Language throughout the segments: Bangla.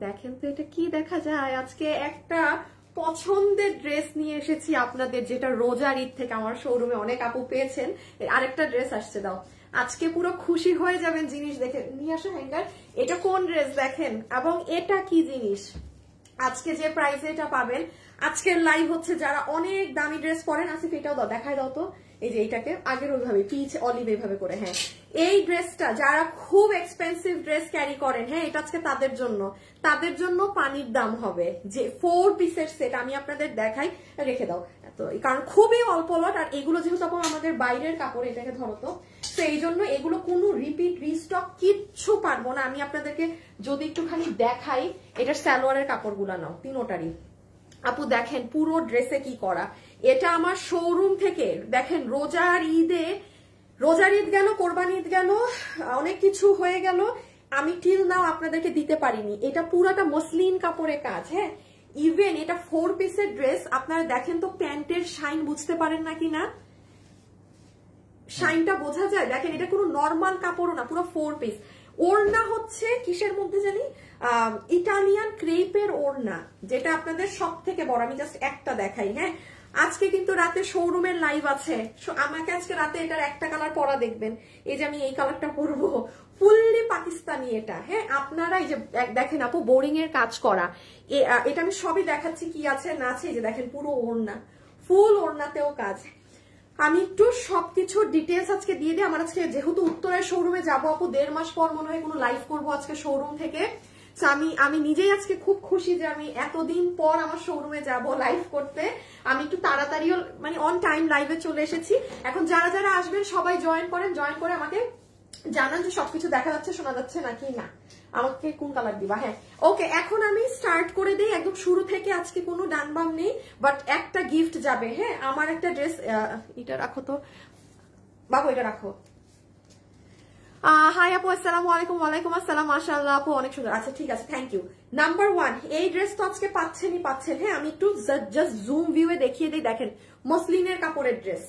দেখেন তো এটা কি দেখা যায়। আজকে একটা পছন্দের ড্রেস নিয়ে এসেছি আপনাদের, যেটা রোজার ঈদ থেকে আমার শোরুমে অনেক আপু পেয়েছেন। আরেকটা ড্রেস আসছে, দাও আজকে পুরো খুশি হয়ে যাবেন জিনিস দেখে। নিয়ে আসো হ্যাঙ্গার। এটা কোন ড্রেস দেখেন, এবং এটা কি জিনিস। আজকে যে প্রাইসে এটা পাবেন, আজকের লাইভ হচ্ছে যারা অনেক দামি ড্রেস পরেন। আসিফ এটাও দাও, দেখায় দাও তো। এই যে এইটাকে আগের ওইভাবে পিচ অলিভ এইভাবে করে, হ্যাঁ এই ড্রেসটা যারা খুব এক্সপেন্সিভ ড্রেস ক্যারি করেন, হ্যাঁ এটা আজকে তাদের জন্য পানির দাম হবে। যে 4 পিসের সেট আমি আপনাদের দেখাই, রেখে দাও তো, কারণ খুবই অল্প লট। আর এগুলো যেহেতু আমাদের বাইরের কাপড়, এটাকে ধরো তো, তো এই জন্য এগুলো কোনো রিপিট রিস্টক কিচ্ছু পারবো না। আমি আপনাদেরকে যদি একটুখানি দেখাই, এটার সালোয়ারের কাপড়গুলো নাও তিনোটারই। আপু দেখেন পুরো ড্রেসে কি করা। এটা আমার শোরুম থেকে দেখেন, রোজার ঈদ গেল, কোরবানি ঈদ গেল, অনেক কিছু হয়ে গেল, আমি টিল নাও আপনাদেরকে দিতে পারিনি। এটা পুরাটা মসলিন কাপড়ের কাজ, হ্যাঁ ইভেন এটা 4 পিসের ড্রেস। আপনারা দেখেন তো প্যান্টের শাইন বুঝতে পারেন নাকি না, শাইনটা বোঝা যায়। দেখেন এটা কোনো নর্মাল কাপড়ও না, পুরো 4 পিস। ওড়না হচ্ছে কিসের মধ্যে জানি, ইটালিয়ান ক্রেপের ওড়না, যেটা আপনাদের সব থেকে বড়। আমি জাস্ট একটা দেখাই, হ্যাঁ আজকে কিন্তু রাতে শোরুমের লাইভ আছে, আমাকে আজকে রাতে এটার একটা কালার পরা দেখবেন। এই যে আমি এই কালারটা পরবো, ফুললি পাকিস্তানি এটা, হ্যাঁ আপনারা এই যে দেখেন আপু বোরিং এর কাজ করা, এটা আমি সবই দেখাচ্ছি কি আছে না আছে। এই যে দেখেন পুরো ওড়না, ফুল ওড়নাতেও কাজ। আমি একটু সবকিছু ডিটেলস আজকে দিয়ে দিই। আমার আজকে যেহেতু উত্তরের শোরুমে যাবো আপু, 1.5 মাস পর মনে হয় কোনো লাইভ করবো আজকে শোরুম থেকে। আমি নিজেই আজকে খুব খুশি যে আমি এতদিন পর আমার শোরুমে যাব লাইভ করতে। আমি একটু তাড়াতাড়িও মানে অন টাইম লাইভে চলে এসেছি। এখন যারা যারা আসবেন সবাই জয়েন করে আমাকে জানান যে সবকিছু দেখা যাচ্ছে শোনা যাচ্ছে নাকি না। আমাকে কোন কালার দিবা, হ্যাঁ ওকে। এখন আমি স্টার্ট করে দিই একদম শুরু থেকে। আজকে কোনো ডান বাম নেই, বাট একটা গিফট যাবে, হ্যাঁ আমার একটা ড্রেস। এটা রাখো তো বাবু, এটা রাখো। হাই আপু, আসসালামু আলাইকুম। ওয়ালাইকুম আসসালাম, মাশাআল্লাহ আপু অনেক সুন্দর। আচ্ছা ঠিক আছে, থ্যাংক ইউ। নাম্বার 1 এই ড্রেস তো আজকে পাচ্ছেন, হ্যাঁ আমি একটু জাস্ট জুম ভিউয়ে দেখিয়ে দিই। দেখেন মসলিনের কাপড়ের ড্রেস,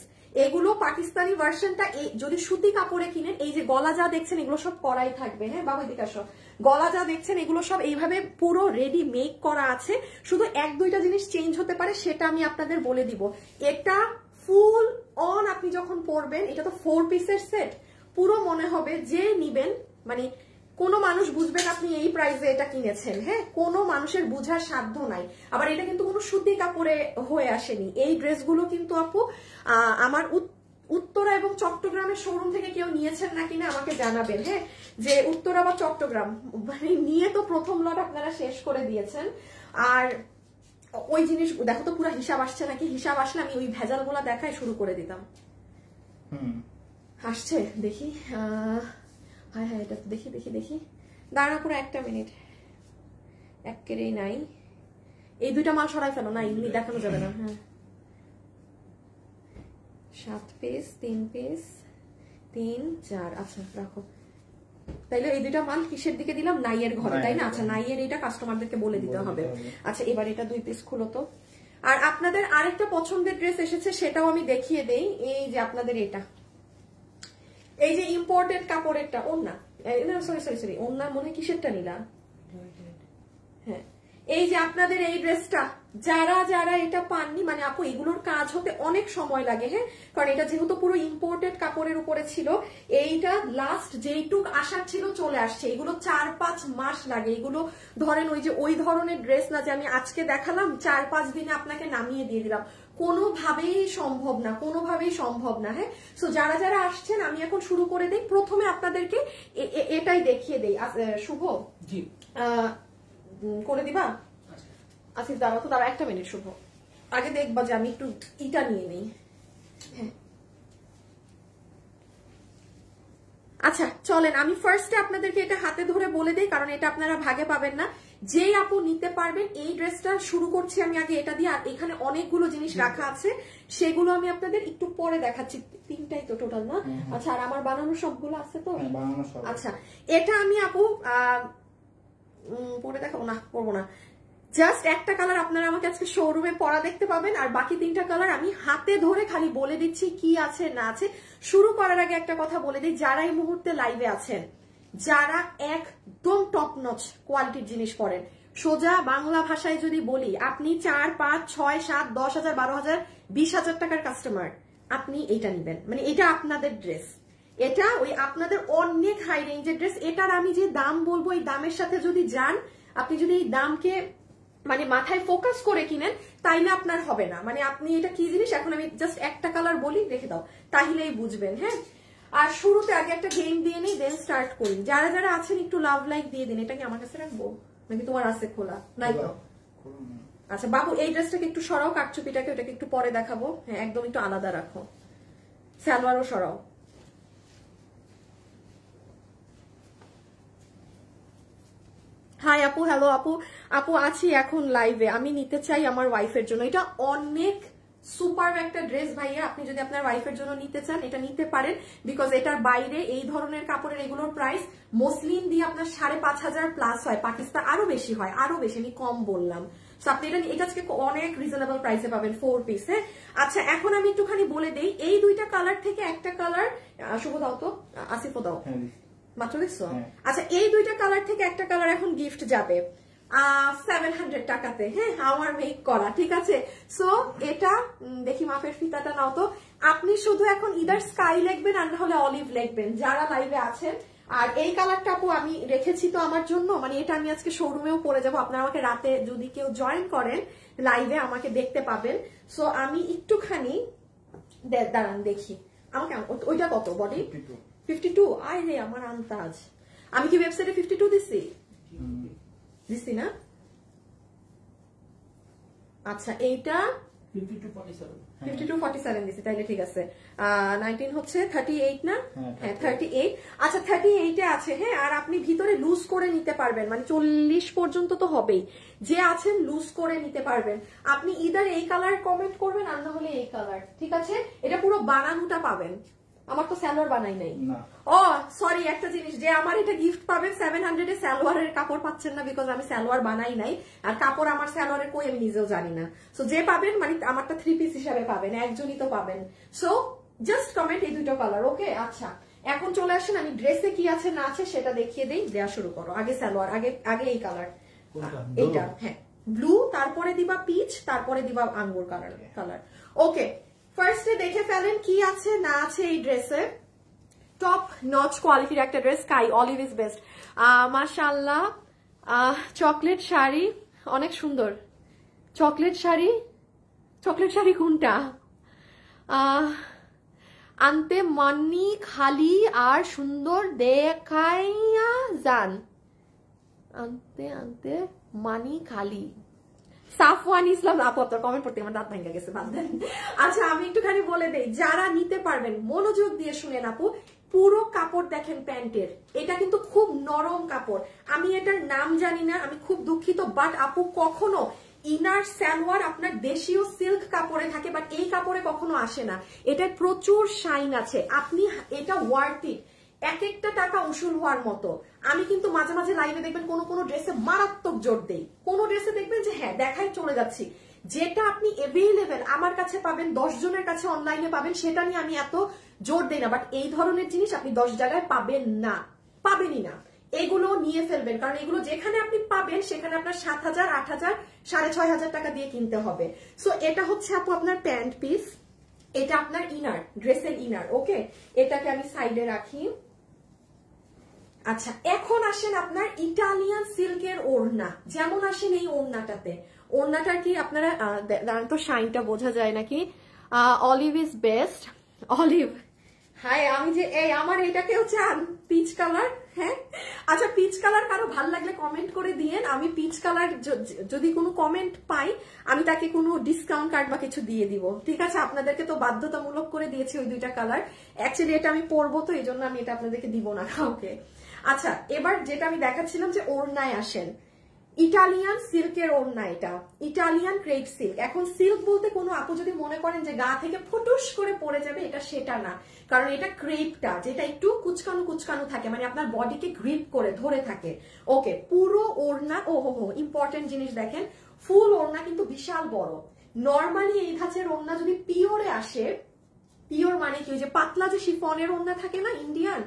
এগুলো পাকিস্তানি ভার্সনটা। যদি সুতি কাপড়ে কিনেন, এই যে গলা যা দেখছেন এগুলো সব করাই থাকবে, হ্যাঁ বাবু এদিকে আসো। গলা যা দেখছেন এগুলো সব এইভাবে পুরো রেডি মেক করা আছে। শুধু 1-2টা জিনিস চেঞ্জ হতে পারে, সেটা আমি আপনাদের বলে দিব। এটা ফুল অন আপনি যখন পরবেন, এটা তো 4 পিসের সেট, পুরো মনে হবে যে নিবেন, মানে কোনো মানুষ বুঝবেন আপনি এই প্রাইসে এটা কিনেছেন, হ্যাঁ কোনো মানুষের বুঝার সাধ্য নাই। আবার এটা কিন্তু কোনো সুতি কাপড়ে হয়ে আসেনি। এই ড্রেসগুলো কিন্তু আপু আমার উত্তরা এবং চট্টগ্রামের শোরুম থেকে কেউ নিয়েছেন নাকি না আমাকে জানাবেন, হ্যাঁ যে উত্তরা বা চট্টগ্রাম মানে নিয়ে তো প্রথম লট আপনারা শেষ করে দিয়েছেন। আর ওই জিনিস দেখো তো পুরো হিসাব আসছে নাকি, হিসাব আসলে আমি ওই ভেজালগুলা দেখাই শুরু করে দিতাম। আসছে দেখি, হ্যাঁ হ্যাঁ এটা দেখি দেখি দেখি, দাঁড়া পুরো একটা মিনিট, একেরেই নাই। এই 2টা মাল সরাই ফেলো না, এমনি দেখানো যাবে না। হ্যাঁ 7 পিস, 3 পিস, 3 4, আচ্ছা রাখো। তাইলে এই 2টা মাল কিসের দিকে দিলাম, নাইয়ের ঘরে, তাই না? আচ্ছা নাইয়ের এটা কাস্টমারদেরকে বলে দিতে হবে। আচ্ছা এবার এটা 2 পিস খুলো তো। আর আপনাদের আরেকটা পছন্দের ড্রেস এসেছে, সেটাও আমি দেখিয়ে দেই। এই যে আপনাদের এটা, এই যে ইম্পোর্টেড কাপড়েরটা ওন্না, সরি ওন্না মনে কিসেরটা নিলা, হ্যাঁ এই যে আপনাদের এই ড্রেসটা, যারা যারা এটা পাননি, মানে আপু এগুলোর কাজ হতে অনেক সময় লাগে, হ্যাঁ কারণ এটা যেহেতু পুরো ইম্পোর্টেড কাপড়ের উপরে ছিল। এইটা লাস্ট যেইটুক আসার ছিল চলে আসছে, এগুলো 4-5 মাস লাগে। এগুলো ধরেন ওই যে ওই ধরনের ড্রেস না যে আমি আজকে দেখালাম 4-5 দিনে আপনাকে নামিয়ে দিয়ে দিলাম, কোনোভাবেই সম্ভব না, কোনোভাবেই সম্ভব না। হ্যাঁ সো যারা যারা আসছেন আমি এখন শুরু করে দিই। প্রথমে আপনাদেরকে এটাই দেখিয়ে দেই। শুভ জি করে দিবা? আচ্ছা দাঁড়া তো, দাঁড়া একটা মিনিট শুভ, আগে দেখবা যে আমি একটু ইটা নিয়ে নিই। হ্যাঁ আচ্ছা চলেন আমি ফার্স্টে আপনাদেরকে এটা হাতে ধরে বলে দিই, কারণ এটা আপনারা ভাগে পাবেন না। যেই আপু নিতে পারবেন এই ড্রেসটা শুরু করছি আমি আগে এটা দিয়ে। আর এখানে অনেকগুলো জিনিস রাখা আছে, সেগুলো আমি আপনাদের একটু পরে দেখাচ্ছি। 3টাই তো টোটাল না? আচ্ছা আর আমার বানানো সবগুলো আছে তো? আচ্ছা এটা আমি আপু পরে দেখাবো না, করবো না। জাস্ট একটা কালার আপনারা আমাকে আজকে শোরুমে পরা দেখতে পাবেন, আর বাকি 3টা কালার আমি হাতে ধরে খালি বলে দিচ্ছি কি আছে না আছে। শুরু করার আগে একটা কথা বলে দিই, যারা এই মুহূর্তে লাইভে আছেন যারা একদম টপ নচ কোয়ালিটির জিনিস পরেন, সোজা বাংলা ভাষায় যদি বলি, আপনি 4, 5, 6, 7, 10,000, 12,000, 20,000 টাকার কাস্টমার, আপনি এইটা নিবেন। মানে এটা আপনাদের ড্রেস, এটা ওই আপনাদের অনেক হাই রেঞ্জের ড্রেস। এটার আমি যে দাম বলবো, এই দামের সাথে যদি যান, আপনি যদি এই দামকে মানে মাথায় ফোকাস করে কিনেন, তাইলে আপনার হবে না। মানে আপনি এটা কি জিনিস, এখন আমি জাস্ট একটা কালার বলি, রেখে দাও, তাহলেই বুঝবেন। হ্যাঁ, আর শুরুতে আগে একটা গেম দিয়ে নিই, দেন স্টার্ট করি। যারা যারা আছেন একটু লাভ লাইক দিয়ে দিন। এটা কি আমার কাছে রাখবো নাকি তোমার আছে খোলা? নাই তো। আচ্ছা বাবু, এই ড্রেসটাকে একটু সরাও, কাটচুপিটাকে, ওটাকে একটু পরে দেখাবো। হ্যাঁ, একদম একটু আলাদা রাখো। সালোয়ারও সরাও। হাই আপু, হ্যালো আপু। আপু আছি এখন লাইভে, আমি নিতে চাই আমার ওয়াইফের জন্য। এটা অনেক সুপার একটা ড্রেস ভাইয়া, আপনি যদি আপনার ওয়াইফের জন্য নিতে চান এটা নিতে পারেন, বিকজ এটার বাইরে এই ধরনের কাপড়ের এগুলোর প্রাইস মসলিন দিয়ে আপনার 5,500 প্লাস হয়, পাকিস্তান আরো বেশি হয়, আরো বেশি, আমি কম বললাম। আপনি এটা আজকে অনেক রিজনেবল প্রাইসে পাবেন, 4 পিস। হ্যাঁ, আচ্ছা এখন আমি একটুখানি বলে দেই, এই দুইটা কালার থেকে একটা কালার, শুভ দাও তো, আসিফও দাও, মাত্র দেখছো? আচ্ছা, এই দুইটা কালার থেকে একটা কালার এখন গিফট যাবে 700 টাকাতে। হ্যাঁ, আমার মেক করা, ঠিক আছে। সো এটা দেখি, মাপের ফিতাটা নাও তো। আপনি শুধু এখন ইদার স্কাই লিখবেন আর না হলে অলিভ লিখবেন, যারা লাইভে আছেন। আর এই কালারটা আপু আমি রেখেছি তো আমার জন্য, মানে এটা আমি আজকে শোরুমেও পরে যাবো। আপনারা আমাকে রাতে যদি কেউ জয়েন করেন লাইভে, আমাকে দেখতে পাবেন। সো আমি একটুখানি দাঁড়ান দেখি, আমাকে ওইটা কত বডি? 52। আয় রে আমার আন্তাজ, আমি কি ওয়েবসাইটে 52 দিছি না? আচ্ছা, এইটা 52-47 দিছি, তাইলে ঠিক আছে। 19 হচ্ছে 38 না? হ্যাঁ 38। আচ্ছা 38 এ আছে। হ্যাঁ, আর আপনি ভিতরে লুজ করে নিতে পারবেন, মানে 40 পর্যন্ত তো হবেই, যে আছেন লুজ করে নিতে পারবেন। আপনি ইদার এই কালার কমেন্ট করবেন আর না হলে এই কালার, ঠিক আছে। এটা পুরো বানানোটা পাবেন, আমার তো সালোয়ার বানাই নাই। ও সরি, একটা জিনিস, যে আমার এটা গিফট পাবেন 700 এ সালোয়ারের কাপড় পাচ্ছেন না, বিকজ আমি সালোয়ার বানাই নাই, আর কাপড় আমার সালোয়ারের কই আমি নিজেও জানি না। সো যে পাবেন, মানে আমারটা 3 পিস হিসাবে পাবেন, একজনই তো পাবেন। সো জাস্ট কমেন্ট এই দুটো কালার, ওকে। আচ্ছা এখন চলে আসেন, আমি ড্রেসে কি আছে না আছে সেটা দেখিয়ে দেই, দেওয়া শুরু করো। আগে সালোয়ার, আগে এই কালার, এইটা। হ্যাঁ, ব্লু, তারপরে দিবা পিচ, তারপরে দিবা আঙ্গুর কালার। ওকে, ফার্স্টে দেখে ফেলেন কি আছে না আছে এই ড্রেসে। টপ নচ কোয়ালিটির একটা dress, sky olive is best. মাশাআল্লাহ, চকলেট শাড়ি, অনেক সুন্দর। চকলেট শাড়ি কোনটা? আনতে মানি খালি আর সুন্দর দেখাইয়া যান, আনতে মানি খালি। সাফওয়ান ইসলাম আপু, আপনার কমেন্ট পড়তে আমার দাঁত ভেঙে গেছে, বাদ দেন। আচ্ছা আমি একটুখানি বলে দেই, যারা নিতে পারবেন মনোযোগ দিয়ে শুনেন আপু। পুরো কাপড় দেখেন প্যান্টের, এটা কিন্তু খুব নরম কাপড়। আমি এটার নাম জানি না, আমি খুব দুঃখিত, বাট আপু কখনো ইনার সালোয়ার আপনার দেশীয় সিল্ক কাপড়ে থাকে, বাট এই কাপড়ে কখনো আসে না। এটার প্রচুর শাইন আছে, আপনি এটা ওয়ার্থ ইট, এক একটা টাকা উসুল হওয়ার মতো। আমি কিন্তু মাঝে মাঝে লাইভে দেখবেন কোনো ড্রেসে মারাত্মক জোর দেই, কোনো ড্রেসে দেখবেন যে হ্যাঁ দেখাই চলে যাচ্ছি। যেটা আপনি এভেইলেবল আমার কাছে পাবেন, 10 জনের কাছে অনলাইনে পাবেন, সেটা নিয়ে আমি এত জোর দেই না। বাট এই ধরনের জিনিস আপনি 10 জায়গায় পাবেন না, পাবেনই না। এগুলো নিয়ে ফেলবেন, কারণ এগুলো যেখানে আপনি পাবেন সেখানে আপনার 7,000, 8,000, 6,500 টাকা দিয়ে কিনতে হবে। সো এটা হচ্ছে আপু আপনার প্যান্ট পিস, এটা আপনার ইনার, ড্রেসের ইনার। ওকে, এটাকে আমি সাইডে রাখি। আচ্ছা এখন আসেন আপনার ইটালিয়ান সিল্কের ওড়না, যেমন আসেন এই ওড়নাটাতে। ওড়নাটার কি আপনারা দাঁড়ান তো, শাইনটা বোঝা যায় নাকি? Olive is best, olive. Hi, আমি যে এই আমার এটাকেও চান পিচ কালার। হ্যাঁ আচ্ছা, পিচ কালার কারো ভাল লাগলে কমেন্ট করে দিয়েন। আমি পিচ কালার যদি কোনো কমেন্ট পাই, আমি তাকে কোনো ডিসকাউন্ট কার্ড বা কিছু দিয়ে দিব, ঠিক আছে। আপনাদেরকে তো বাধ্যতামূলক করে দিয়েছি ওই দুইটা কালার। অ্যাকচুয়ালি এটা আমি পরবো তো, এই জন্য আমি এটা আপনাদেরকে দিব না কাউকে। আচ্ছা এবার যেটা আমি দেখাচ্ছিলাম যে ওড়নায় আসেন, ইটালিয়ান সিল্কের ওড়না, এটা ইটালিয়ান ক্রেপ সিল্ক। এখন সিল্ক বলতে কোনো আপু যদি মনে করেন যে গা থেকে ফুটুস করে পড়ে যাবে, এটা সেটা না, কারণ এটা ক্রেপটা যেটা একটু কুচকানো থাকে, মানে আপনার বডিকে গ্রিপ করে ধরে থাকে। ওকে, পুরো ওড়না, ও হো ইম্পর্টেন্ট জিনিস দেখেন, ফুল ওড়না কিন্তু বিশাল বড়। নর্মালি এই ধাঁচের ওড়না যদি পিওরে আসে, পিওর মানে কি, ওই যে পাতলা যে শিফনের ওড়না থাকে না ইন্ডিয়ান,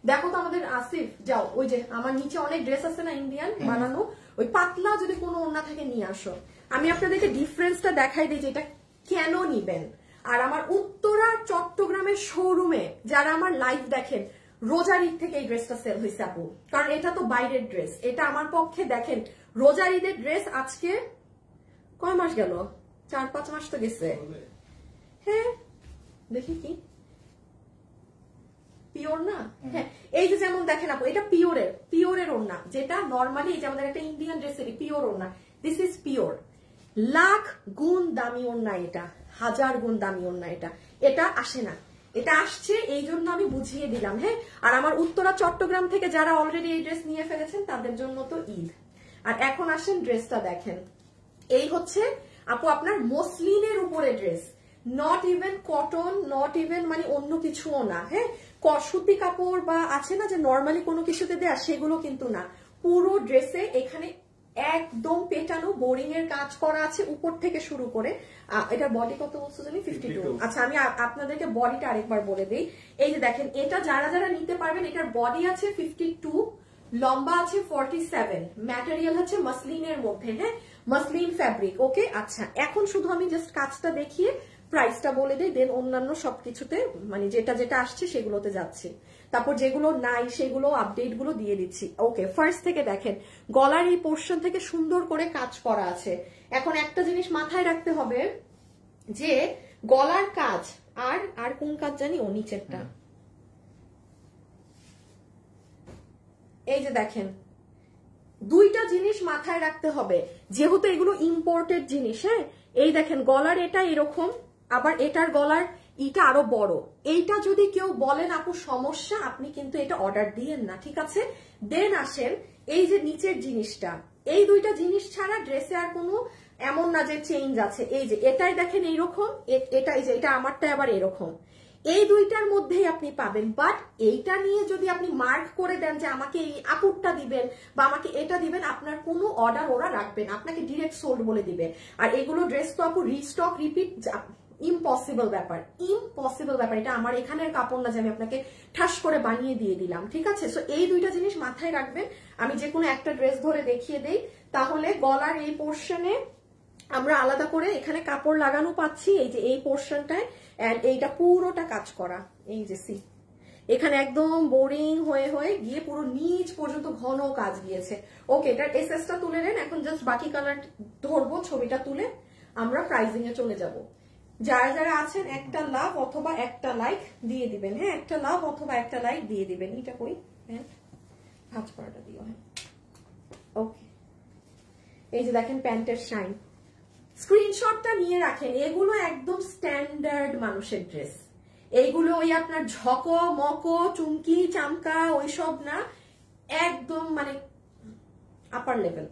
দেখো তো আমাদের আসিফ, যাও ওই যে আমার নিচে অনেক ড্রেস আছে না ইন্ডিয়ান বানানো, ওই পাতলা যদি কোনো ওড়না থেকে নিয়ে আসো। আমি আপনাদেরকে ডিফারেন্সটা দেখাই দিই যে এটা কেন নিবেন। আর আমার উত্তরা চট্টগ্রামের শোরুমে যারা আমার লাইভ দেখেন, রোজার ঈদ থেকে এই ড্রেসটা সেল হয়েছে আপু, কারণ এটা তো বাইরের ড্রেস। এটা আমার পক্ষে দেখেন রোজার ঈদের ড্রেস আজকে কয় মাস গেল, 4-5 মাস তো গেছে। হ্যাঁ দেখি কি পিওর না? হ্যাঁ এই যে যেমন দেখেন আপু, এটা পিওরের ওড়না, যেটা নরমালি এই যে আমাদের একটা ইন্ডিয়ান ড্রেসেরই পিওর ওড়না, দিস ইজ পিওর। লাখ গুণ দামি ওড়না এটা, 1000 গুণ দামি ওড়না এটা। এটা আসে না, এটা আসছে এই জন্য আমি বুঝিয়ে দিলাম। হ্যাঁ, আর আমার উত্তরা চট্টগ্রাম থেকে যারা অলরেডি এই ড্রেস নিয়ে ফেলেছেন তাদের জন্য তো ঈদ। আর এখন আসেন ড্রেসটা দেখেন, এই হচ্ছে আপু আপনার মসলিনের উপরে dress, not even cotton, not even মানে অন্য কিছুও না। হ্যাঁ, সুতি কাপড় বা আছে না যে নর্মালি কোনো কিছুতে দেয়া, সেগুলো কিন্তু না। পুরো ড্রেসে এখানে একদম পেটানো বোরিং এর কাজ করা আছে উপর থেকে শুরু করে। এটা বডি কত বলছো জানি? 52। আচ্ছা আমি আপনাদেরকে বডিটা আরেকবার বলে দিই। এই যে দেখেন, এটা যারা যারা নিতে পারবেন, এটার বডি আছে 52, লম্বা আছে 47, ম্যাটেরিয়াল হচ্ছে মসলিনের মধ্যে। হ্যাঁ, মসলিন ফ্যাব্রিক। ওকে, আচ্ছা এখন শুধু আমি জাস্ট কাজটা দেখিয়ে প্রাইসটা বলে দিই, দেন অন্যান্য সবকিছুতে মানে যেটা যেটা আসছে সেগুলোতে যাচ্ছি, তারপর যেগুলো নাই সেগুলো আপডেট গুলো দিয়ে দিচ্ছি। ওকে, ফার্স্ট থেকে দেখেন গলার এই পোর্শন থেকে সুন্দর করে কাজ করা আছে। এখন একটা জিনিস মাথায় রাখতে হবে যে গলার কাজ আর কোন কাজ জানি, ও নিচেরটা এই যে দেখেন, দুইটা জিনিস মাথায় রাখতে হবে যেহেতু এগুলো ইম্পোর্টেড জিনিস। হ্যাঁ, এই দেখেন গলার এটা এরকম, আবার এটার গলার ইটা আরো বড়। এইটা যদি কেউ বলেন আপু সমস্যা, আপনি কিন্তু এটা অর্ডার দিয়েন না, ঠিক আছে? দেন আসেন এই যে নিচের জিনিসটা, এই দুইটা জিনিস ছাড়া ড্রেসে আর কোনো এমন না যে চেঞ্জ আছে। এই যে এটাই দেখেন এইরকম, এটাই যে এটা আমারটা আবার এরকম, এই দুইটার মধ্যেই আপনি পাবেন। বাট এইটা নিয়ে যদি আপনি মার্ক করে দেন যে আমাকে এই আপুরটা দিবেন বা আমাকে এটা দিবেন, আপনার কোনো অর্ডার ওরা রাখবে না, আপনাকে ডিরেক্ট সোল্ড বলে দিবে। আর এগুলো ড্রেস তো আপু রিস্টক রিপিট ইম্পসিবল ব্যাপার, ইম্পসিবল ব্যাপার। এটা আমার এখানের কাপড় না যে আমি আপনাকে ঠাস করে বানিয়ে দিয়ে দিলাম, ঠিক আছে? সো এই দুইটা জিনিস মাথায় রাখবেন। আমি যে কোনো একটা ড্রেস ধরে দেখিয়ে দেই, তাহলে গলার এই পোর্শনে আমরা আলাদা করে এখানে কাপড় লাগানো পাচ্ছি, এই যে এই পোর্শনটায়, এন্ড এইটা পুরোটা কাজ করা। এই যে সি, এখানে একদম বোরিং হয়ে হয়ে গিয়ে পুরো নিচ পর্যন্ত ঘন কাজ গিয়েছে। ওকে, এটার এসএসটা তুলে নেন। এখন জাস্ট বাকি কালার ধরবো, ছবিটা তুলে আমরা প্রাইজিং এ চলে যাব। যারা যারা আছেন একটা লাভ অথবা একটা লাইক দিয়ে দিবেন। হ্যাঁ, একটা লাভ অথবা একটা লাইক দিয়ে দিবেন। এটা কই? হ্যাঁ, ভাঁজ করাটা দিও। হ্যাঁ, ওকে, এই যে দেখেন প্যান্টের শাইন, স্ক্রিনশটটা নিয়ে রাখেন। এগুলো একদম স্ট্যান্ডার্ড মানুষের ড্রেস, এইগুলো ওই আপনার ঝকো মকো চুমকি চামকা ওইসব না, একদম মানে আপার লেভেল।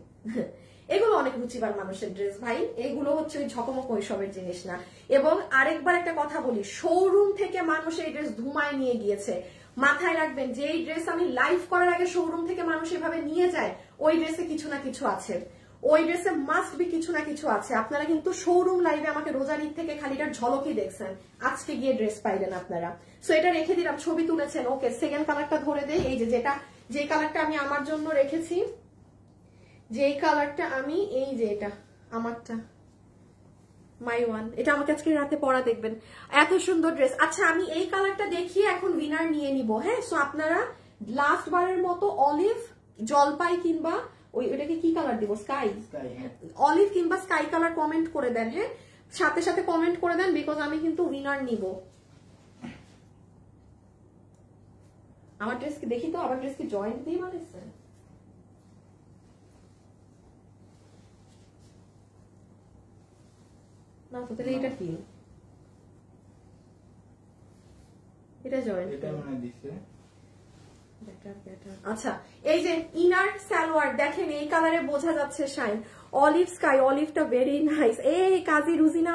এগুলো অনেক রুচিবার মানুষের ড্রেস ভাই, এগুলো হচ্ছে ওই ঝকমক ওইসবের জিনিস না। এবং আরেকবার একটা কথা বলি, শোরুম থেকে মানুষ এই ড্রেস ধুমায় নিয়ে গিয়েছে। মাথায় রাখবেন যে এই ড্রেস আমি লাইভ করার আগে শোরুম থেকে মানুষ এভাবে নিয়ে যায়, ওই ড্রেসে কিছু না কিছু আছে, ওই ড্রেসে মাস্ট বি কিছু না কিছু আছে। আপনারা কিন্তু শোরুম লাইভে আমাকে রোজার ঈদ থেকে খালিটার ঝলকই দেখছেন, আজকে গিয়ে ড্রেস পাইলেন আপনারা। সো এটা রেখে দিলাম, ছবি তুলেছেন। ওকে, সেকেন্ড কালারটা ধরে দেই। এই যে যে কালারটা আমি আমার জন্য রেখেছি, যে কালারটা আমি, এই যে এটা আমারটা মাই ওয়ান, এটা আমাকে আজকে রাতে পরা দেখবেন, এত সুন্দর ড্রেস। আচ্ছা আমি এই কালারটা দেখিয়ে এখন উইনার নিয়ে নিব। হ্যাঁ, সো আপনারা লাস্ট বারের মতো অলিভ, জলপাই কিংবা ওইটাকে কি কালার দিব, স্কাই, অলিভ কিংবা স্কাই কালার কমেন্ট করে দেন। হ্যাঁ, সাথে সাথে কমেন্ট করে দেন, বিকজ আমি কিন্তু উইনার নিব। আমার ড্রেস কি দেখি তো, আমার ড্রেস কি জয়েন্ট দিয়ে বানিয়েছে না? তো তাহলে এটা কি, এটা জয়েন্ট, এটা মানে দিছে। আচ্ছা এই যে ইনার সালোয়ার দেখেন, এই কালারে বোঝা যাচ্ছে শাইন, অলিভ স্কাই, অলিভটা ভেরি নাইস। এই কাজী রুজিনা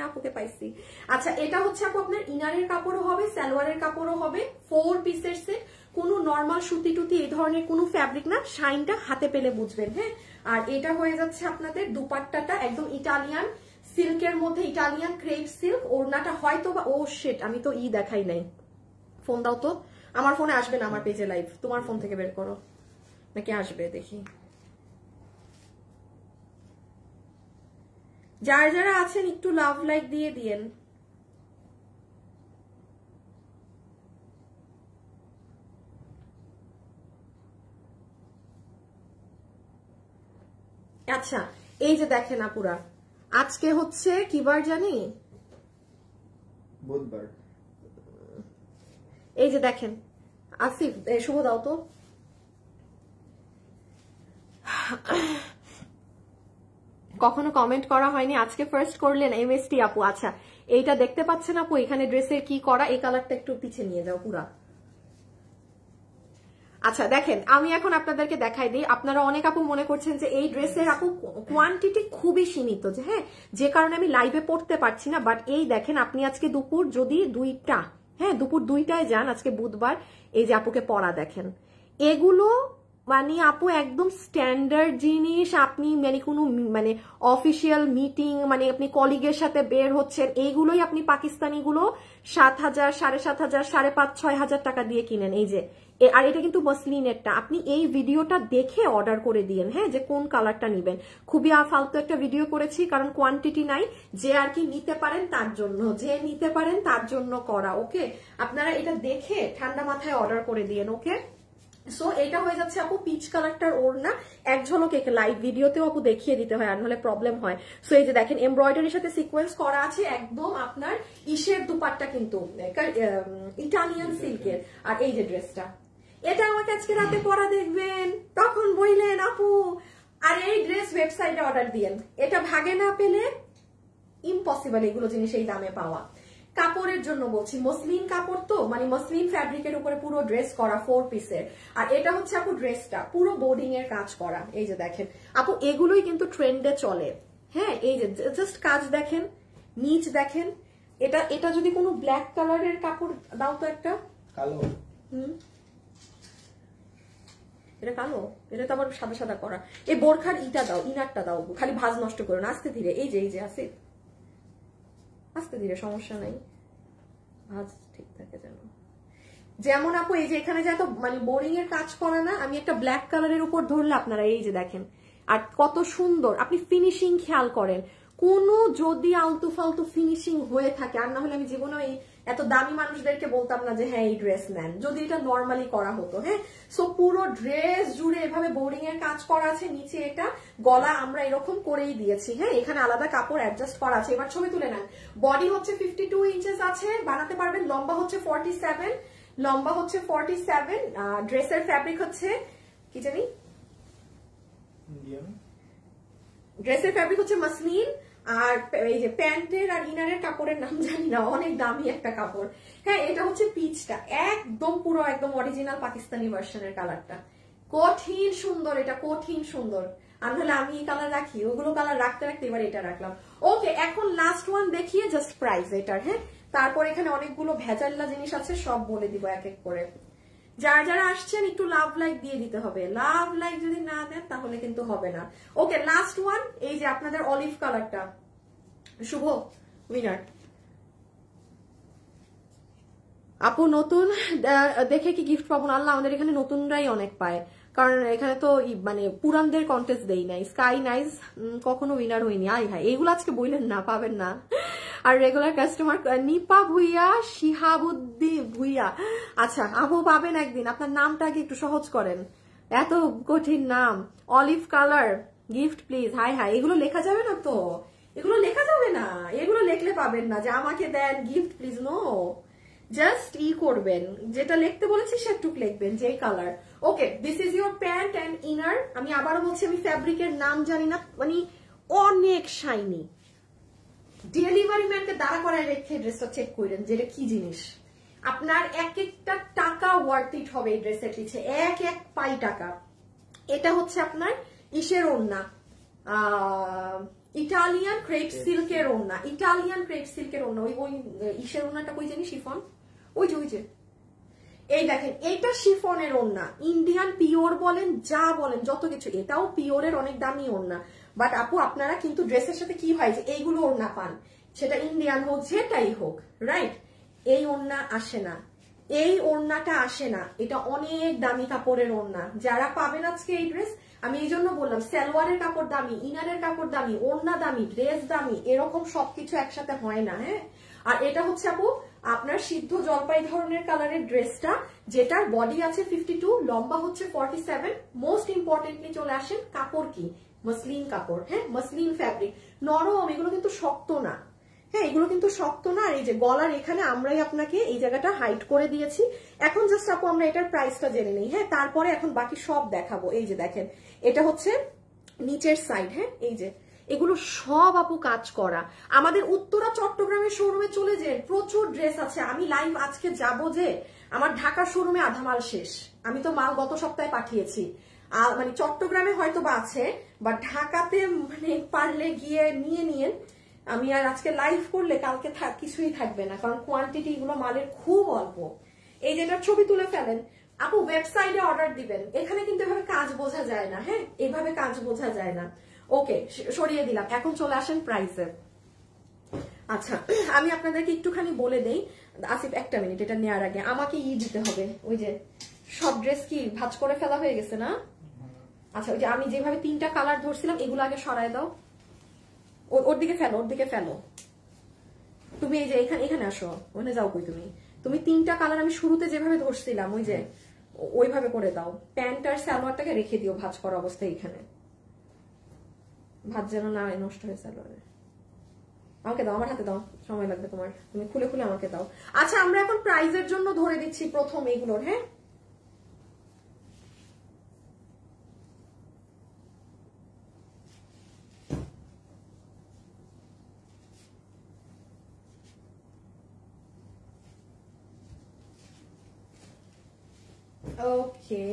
আপুকে পাইছি। আচ্ছা এটা হচ্ছে আপু আপনার ইনারের কাপড়ও হবে, সালোয়ারের কাপড়ও হবে, 4 পিসের সেট, কোনো নর্মাল সুতি টুতি এই ধরনের কোনো ফ্যাব্রিক না, শাইনটা হাতে পেলে বুঝবেন। হ্যাঁ, আর এটা হয়ে যাচ্ছে আপনাদের দুপাট্টাটা একদম ইটালিয়ান সিল্কের মধ্যে, ইটালিয়ান ক্রেপ সিল্ক। ওড়নাটা হয়তো বা, ও শিট আমি তো দেখাই নাই, ফোন দাও তো, আমার ফোনে আসবে না, আমার পেজে লাইভ, তোমার ফোন থেকে বের করো, নাকি আসবে দেখি। যারা যারা আছেন একটু লাভ লাইক দিয়ে দিয়েন। আচ্ছা এই যে দেখেন আপুরা, আজকে হচ্ছে কি বার জানি, বুধবার। এই যে দেখেন আসিফ, শুভ দাও তো। কখনো কমেন্ট করা হয়নি, আজকে ফার্স্ট করলেন এমএসটি আপু। আচ্ছা এইটা দেখতে পাচ্ছেন আপু, এখানে ড্রেসের কি করা, এই কালারটা একটু পিছিয়ে নিয়ে যাও পুরা। আচ্ছা দেখেন আমি এখন আপনাদেরকে দেখাই দিই। আপনারা অনেক আপু মনে করছেন যে এই ড্রেসের আপু কোয়ান্টিটি খুবই সীমিত, যে হ্যাঁ যে কারণে আমি লাইভে পড়তে পারছি না, বাট এই দেখেন আপনি আজকে দুপুর যদি 2টা, হ্যাঁ দুপুর 2টায় যান, আজকে বুধবার, এই যে আপুকে পরা দেখেন, এগুলো মানে আপু একদম স্ট্যান্ডার্ড জিনিস। আপনি মানে কোনো মানে অফিসিয়াল মিটিং, মানে আপনি কলিগের সাথে বের হচ্ছেন, এইগুলোই আপনি পাকিস্তানিগুলো 7,000, 7,500, 5,500, 6,000 টাকা দিয়ে কিনেন। এই যে, আর এটা কিন্তু মসলিনেরটা। আপনি এই ভিডিওটা দেখে অর্ডার করে দিয়েন, হ্যাঁ যে কোন কালারটা নিবেন। খুবই ফালতু একটা ভিডিও করেছি, কারণ কোয়ান্টিটি নাই, যে আর কি নিতে পারেন তার জন্য, যে নিতে পারেন তার জন্য করা। ওকে, আপনারা এটা দেখে ঠান্ডা মাথায় অর্ডার করে দিয়েন। ওকে, সো এটা হয়ে যাচ্ছে আপু পিচ কালারটার ওড়না। এক ঝলক লাইভ ভিডিওতেও আপু দেখিয়ে দিতে হয়, আর নাহলে প্রবলেম হয়। সো এই যে দেখেন এমব্রয়ডারির সাথে সিকোয়েন্স করা আছে, একদম আপনার ইসের দুপাট্টা কিন্তু ইটালিয়ান সিল্কের। আর এই যে ড্রেসটা, এটা আমাকে আজকে রাতে পরা দেখবেন, তখন বললেন আপু আর এই ড্রেস ওয়েবসাইটে অর্ডার দিয়েন, এটা ভাগে না পেলে ইম্পসিবল এগুলো জিনিস এই দামে পাওয়া। কাপড়ের জন্য বলছি, মসলিন কাপড় তো, মানে মসলিন ফ্যাব্রিকের উপরে পুরো ড্রেস করা 4 পিসের। আর এটা হচ্ছে আপু ড্রেসটা পুরো বোর্ডিং এর কাজ করা। এই যে দেখেন আপু এগুলোই কিন্তু ট্রেন্ডে চলে, হ্যাঁ এই যে জাস্ট কাজ দেখেন, নিচ দেখেন। এটা যদি কোনো ব্ল্যাক কালারের কাপড় দাও তো একটা কালো, এটা কালো, এটা তো আবার সাদা সাদা করা। এই বোরখার ইটা দাও, ইনারটা দাও, খালি ভাঁজ নষ্ট করো না, আস্তে ধীরে। এই যে আছে, আস্তে ধীরে, সমস্যা নাই, ভাঁজ ঠিক থাকে যেন। যেমন আপু এই যে এখানে যত মানে বোরিং এর কাজ করা না, আমি একটা ব্ল্যাক কালারের উপর ধরলে আপনারা এই যে দেখেন, আর কত সুন্দর। আপনি ফিনিশিং খেয়াল করেন, কোনো যদি আলতু ফালতু ফিনিশিং হয়ে থাকে, আর না হলে আমি জীবনে এই এত দামি মানুষদেরকে বলতাম না যে হ্যাঁ এই ড্রেস নেন, যদি এটা নর্মালি করা হতো। হ্যাঁ, সো পুরো ড্রেস জুড়ে এভাবে বোরিং এর কাজ করা আছে, নিচে এটা গলা আমরা এরকম করেই দিয়েছি। হ্যাঁ, এখানে আলাদা কাপড় অ্যাডজাস্ট করা আছে। এবার ছবি তুলে নেন। বডি হচ্ছে 52 ইঞ্চেস আছে, বানাতে পারবেন। লম্বা হচ্ছে 47, লম্বা হচ্ছে 47। ড্রেসের ফ্যাব্রিক হচ্ছে কি জানি, ড্রেসের ফ্যাব্রিক হচ্ছে মসলিন। আর এই যে প্যান্টের আর ইনারের কাপড়ের নাম জানি না, অনেক দামি একটা কাপড়। হ্যাঁ, এটা হচ্ছে পিচটা, একদম পুরো একদম অরিজিনাল পাকিস্তানি ভার্সনের কালারটা। কঠিন সুন্দর, এটা কঠিন সুন্দর। আর নাহলে আমি এই কালার রাখি, ওগুলো কালার রাখতে রাখতে এবার এটা রাখলাম। ওকে, এখন লাস্ট ওয়ান দেখিয়ে জাস্ট প্রাইস এটার। হ্যাঁ, তারপর এখানে অনেকগুলো ভেজাল্লা জিনিস আছে, সব বলে দিব এক এক করে। যারা যারা আসছেন একটু লাভ লাইক দিয়ে দিতে হবে, লাভ লাইক যদি না দেন তাহলে কিন্তু হবে না। ওকে, লাস্ট ওয়ান, এই যে আপনাদের অলিভ কালারটা, শুভ উইনার। আপু নতুন দেখে কি গিফট পাবো না? আল্লাহ, আমাদের এখানে নতুনরাই অনেক পায়, কারণ এখানে তো মানে পুরানদের কন্টেস্ট দেই নাই। স্কাই নাইস কখনো উইনার হয়নি। আই হাই, এগুলো আজকে বললেন না, পাবেন না। আর রেগুলার কাস্টমার নিপা ভুইয়া, শিহাবুদ্দিন ভুইয়া। আচ্ছা আপু পাবেন একদিন, আপনার নামটা আগে একটু সহজ করেন, এত কঠিন নাম। Olive colour gift please. High high, এগুলো লেখা যাবে না তো, এগুলো লেখা যাবে না, এগুলো লেখলে পাবেন না যে আমাকে দেন গিফট প্লিজ। নো, জাস্ট করবেন, যেটা লিখতে বলেছি সেটুক লিখবেন, যে colour. Okay, this is your pant and inner. আমি আবারও বলছি, আমি ফ্যাব্রিকের নাম জানি না, মানে অনেক শাইনি। ডেলিভারি ম্যানকে দাঁড়া করায় রেখে ড্রেসটা চেক করেন যে এটা কি জিনিস। আপনার এক একটা টাকা ওয়ার্থ ইট হবে এই ড্রেসের পিছে, এক এক পাই টাকা। এটা হচ্ছে আপনার ইসের ওড়না, ইটালিয়ান ক্রেপ সিল্কের ওড়না, ইটালিয়ান ক্রেপ সিল্কের ওড়না। ওই ইসের ওড়নাটা কই জানি, শিফন, ওই যে এই দেখেন, এটা শিফনের ওড়না, ইন্ডিয়ান পিওর বলেন যা বলেন যত কিছু, এটাও পিওরের অনেক দামি ওড়না। বাট আপু আপনারা কিন্তু ড্রেসের সাথে কি হয় যে এইগুলো ওড়না পান, সেটা ইন্ডিয়ান হোক যেটাই হোক, রাইট? এই ওড়না আসে না, এই ওড়নাটা আসে না, এটা অনেক দামি কাপড়ের ওড়না। যারা পাবেন আজকে এই ড্রেস, আমি এই জন্য বললাম সালোয়ারের কাপড় দামি, ইনারের কাপড় দামি, ওড়না দামি, ড্রেস দামি, এরকম সবকিছু একসাথে হয় না। হ্যাঁ, আর এটা হচ্ছে আপু আপনার সিদ্ধ জলপাই ধরনের কালারের ড্রেসটা, যেটার বডি আছে 52, লম্বা হচ্ছে 47। মোস্ট ইম্পর্টেন্টলি চলে আসেন কাপড় কি, মসলিন কাপড়। হ্যাঁ, মসলিন ফ্যাব্রিক, নরম, এগুলো কিন্তু শক্ত না। হ্যাঁ, এগুলো কিন্তু শক্ত না। আর এই যে গলার এখানে আমরাই আপনাকে এই জায়গাটা হাইট করে দিয়েছি। এখন জাস্ট আপু আমরা এটার প্রাইসটা জেনে নিই। হ্যাঁ, তারপরে এখন বাকি সব দেখাবো। এই যে দেখেন, এটা হচ্ছে নিচের সাইড। হ্যাঁ, এই যে এগুলো সব আপু কাজ করা। আমাদের উত্তরা চট্টগ্রামের শোরুমে চলে যান, প্রচুর ড্রেস আছে। আমি লাইভ আজকে যাব যে আমার ঢাকার শোরুমে আধা মাল শেষ। আমি তো মাল গত সপ্তাহে পাঠিয়েছি, মানে চট্টগ্রামে হয়তো বা আছে, বা ঢাকাতে মানে পারলে গিয়ে নিয়ে নিয়েন। আমি আর আজকে লাইভ করলে কালকে কিছুই থাকবে না, কারণ কোয়ান্টিটি গুলো মালের খুব অল্প। এই যেটার ছবি তুলে ফেলেন আপু, ওয়েবসাইটে অর্ডার দিবেন। এখানে কিন্তু এভাবে কাজ বোঝা যায় না। হ্যাঁ, এইভাবে কাজ বোঝা যায় না। ওকে, সরিয়ে দিলাম। এখন চলে আসেন প্রাইসে। আচ্ছা, আমি আপনাদেরকে একটুখানি বলে দেই। আসিফ একটা মিনিট, এটা নেওয়ার আগে আমাকে দিতে হবে। ওই যে সব ড্রেস কি ভাঁজ করে ফেলা হয়ে গেছে না? আচ্ছা, ওই যে আমি যেভাবে 3টা কালার ধরছিলাম, এগুলো আগে সরায় দাও। ওর দিকে ফেলো, ওর দিকে ফেলো। তুমি এই যে এখানে আসো, ওখানে যাও। কই তুমি 3টা কালার আমি শুরুতে যেভাবে ধরছিলাম, ওই যে ওইভাবে করে দাও। প্যান্ট আর সালোয়ারটাকে রেখে দিও ভাঁজ করা অবস্থায়। এখানে ভাঁজ যেন না নষ্ট হয়ে সালোয়ারে। আমাকে দাও, আমার হাতে দাও, সময় লাগবে তোমার। তুমি খুলে খুলে আমাকে দাও। আচ্ছা, আমরা এখন প্রাইজের জন্য ধরে দিচ্ছি প্রথম এইগুলোর। হ্যাঁ, ওকে,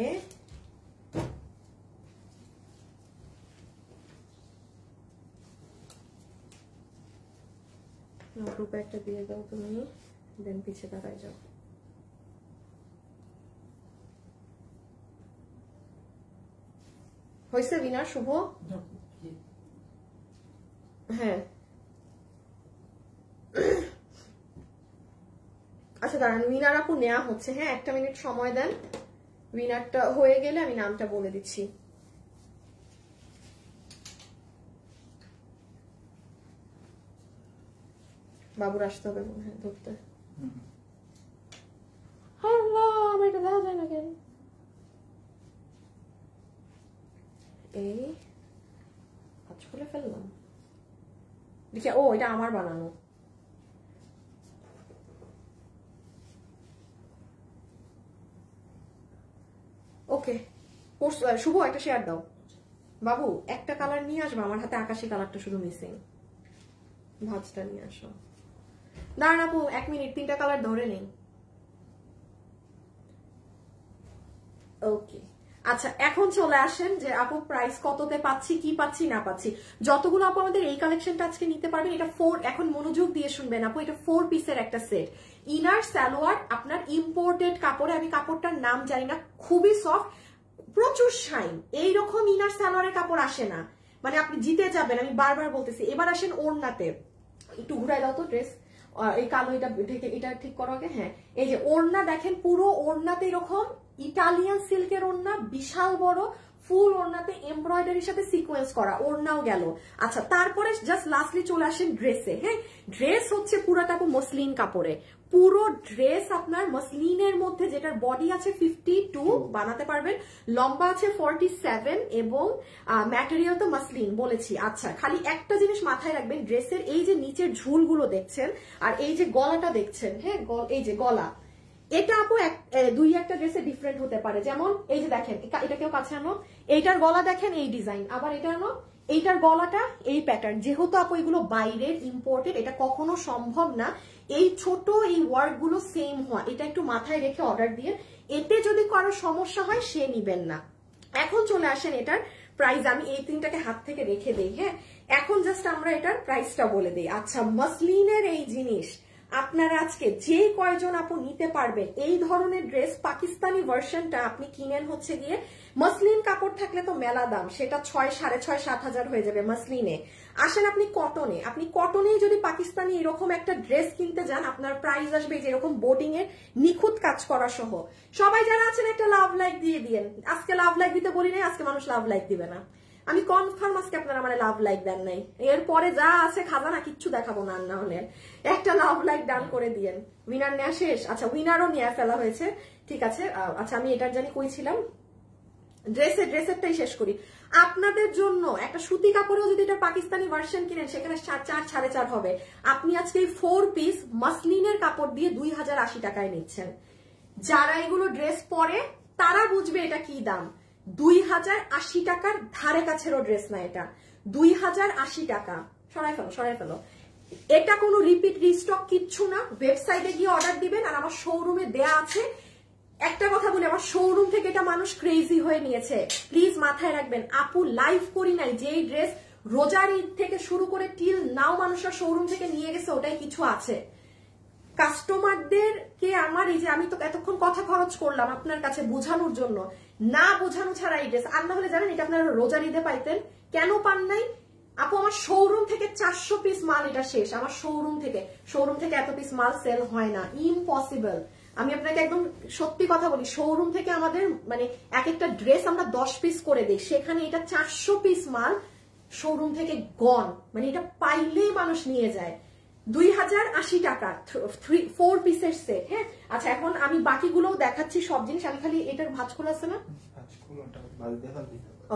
গ্রুপে একটা দিয়ে দাও তুমি, দেন পিছিয়ে তাকায় যাও। হয়েছে বিনার শুভ? হ্যাঁ, আচ্ছা দাঁড়ান, উইনার আপু নেওয়া হচ্ছে। হ্যাঁ, একটা মিনিট সময় দেন। উইনারটা হয়ে গেলে আমি নামটা বলে দিচ্ছি। বাবুর আসতে হবে মনে হয় ধরতে। আমার এটা দেখা যায় না কেন? এই কাজ খুলে ফেললাম দেখি। ও, এটা আমার বানানো। ওকে, শুভ একটা শেয়ার দাও। বাবু একটা কালার নিয়ে আসবো, আমার হাতে আকাশি কালারটা শুধু মিসিং। ভাঁজটা নিয়ে আসো। দাঁড়ান আপু 1 মিনিট, 3টা কালার ধরে নেই। ওকে, আচ্ছা এখন চলে আসেন যে আপু প্রাইস কততে পাচ্ছি, কি পাচ্ছি না পাচ্ছি। যতগুলো আপু আমাদের এই কালেকশনটা আজকে নিতে পারবেন, এটা 4, এখন মনোযোগ দিয়ে শুনবেন আপু, এটা 4 পিসের একটা সেট। ইনার সালোয়ার আপনার ইম্পোর্টেড কাপড়ে, আমি কাপড়টার নাম জানি না, খুবই সফট, প্রচুর শাইন। এইরকম ইনার সালোয়ারের কাপড় আসে না, মানে আপনি জিতে যাবেন, আমি বারবার বলতেছি। এবার আসেন ওড়নাতে, একটু ঘুরাই দাও তো ড্রেস, এই কালো এটা ঢেকে, এটা ঠিক করো আগে। হ্যাঁ, এই যে ওড়না দেখেন, পুরো ওড়নাতে এরকম ইটালিয়ান সিল্কের ওড়না, বিশাল বড় ফুল ওড়নাতে এমব্রয়ডারির সাথে সিকোয়েন্স করা, ওড়নাও গেল। আচ্ছা, তারপরে জাস্ট লাস্টলি চলে আসেন ড্রেসে। হ্যাঁ, ড্রেস হচ্ছে পুরাটা মসলিন কাপড়ে, পুরো ড্রেস আপনার মসলিনের মধ্যে, যেটার বডি আছে 52 বানাতে পারবেন, লম্বা আছে 47, এবং ম্যাটেরিয়াল তো মসলিন বলেছি। আচ্ছা, খালি একটা জিনিস মাথায় রাখবেন, ড্রেসের এই যে নিচের ঝুলগুলো দেখছেন আর এই যে গলাটা দেখছেন, হ্যাঁ এই যে গলা, এটা আপু 2-1টা ড্রেসে ডিফারেন্ট হতে পারে। যেমন এই যে দেখেন, এটা কেউ কাছে আনো, এইটার গলা দেখেন এই ডিজাইন, আবার এটা আনো, এইটার গলাটা এই প্যাটার্ন। যেহেতু আপু এগুলো বাইরের ইম্পোর্টেড, এটা কখনো সম্ভব না এই ছোট এই ওয়ার্ক গুলো সেম হওয়া, এটা একটু মাথায় রেখে অর্ডার দিয়ে, এতে যদি কারো সমস্যা হয় সে নিবেন না। এখন চলে আসেন এটার প্রাইস, আমি এই 3টাকে হাত থেকে রেখে দেই। হ্যাঁ, এখন জাস্ট আমরা এটার প্রাইসটা বলে দিই। আচ্ছা, মসলিনের এই জিনিস আপনারা আজকে যে কয়জন আপু নিতে পারবেন এই ধরনের ড্রেস, পাকিস্তানি ভার্সনটা আপনি কিনেন হচ্ছে গিয়ে মসলিন কাপড় থাকলে তো মেলা দাম, সেটা 6, 6.5, 7,000 হয়ে যাবে মসলিনে। আসেন আপনি কটনে, আপনি কটনে যদি পাকিস্তানি এরকম একটা ড্রেস কিনতে যান আপনার প্রাইস আসবে যেরকম বোর্ডিং এর নিখুঁত কাজ করা সহ। সবাই যারা আছেন একটা লাভ লাইক দিয়ে দিয়েন। আজকে লাভ লাইক দিতে বলি নাই, আজকে মানুষ লাভ লাইক দিবে না, আমি কনফার্ম আজকে আপনারা মানে লাভ লাইক দেন নাই। এরপরে যা আছে খাজানা কিচ্ছু দেখাবো না, না হলে একটা লাভ লাইক ডান করে দিয়েন। উইনার নেওয়া শেষ? আচ্ছা উইনারও নিয়ে ফেলা হয়েছে, ঠিক আছে। আচ্ছা আমি এটার জানি কইছিলাম, ড্রেসেরটাই শেষ করি। আপনাদের জন্য একটা সুতি কাপড়েও যদি এটা পাকিস্তানি ভার্সন কিনেন সেখানে 4, 4.5 হবে। আপনি আজকে এই 4 পিস মাসলিনের কাপড় দিয়ে 2080 টাকায় নিচ্ছেন। যারা এগুলো ড্রেস পরে তারা বুঝবে এটা কি দাম। 2080 টাকার ধারে কাছেরও ড্রেস না এটা, 2080 টাকা। সরাই ফেলো। এটা কোনো রিপিট রিস্টক কিচ্ছু না। ওয়েবসাইটে গিয়ে অর্ডার দিবেন, আর আমার শোরুমে দেয়া আছে। একটা কথা বলি, আমার শোরুম থেকে এটা মানুষ ক্রেজি হয়ে নিয়েছে। প্লিজ মাথায় রাখবেন, আপু লাইভ করি নাই, যেই ড্রেস রোজার ঈদ থেকে শুরু করে টিল নাও মানুষরা শোরুম থেকে নিয়ে গেছে ওটাই কিছু আছে। কাস্টমারদেরকে আমার এই যে আমি তো এতক্ষণ কথা খরচ করলাম আপনার কাছে বোঝানোর জন্য, না বোঝানো ছাড়া এই ড্রেস আর না হলে জানেন এটা আপনারা রোজার ঈদে পাইতেন, কেন পান নাই? আপু আমার শোরুম থেকে 400 পিস মাল এটা শেষ। আমার শোরুম থেকে এত পিস মাল সেল হয় না, ইম্পসিবল। আমি আপনাকে একদম সত্যি কথা বলি, শোরুম থেকে আমাদের মানে এক একটা ড্রেস আমরা 10 পিস করে দিই, সেখানে এটা 400 পিস মাল শোরুম থেকে গন, মানে এটা পাইলেই মানুষ নিয়ে যায়। 2080 টাকা 4 পিসের সেট। হ্যাঁ আচ্ছা এখন আমি বাকিগুলোও দেখাচ্ছি সব জিনিস। আমি খালি এটার ভাঁজ খোলা আছে না,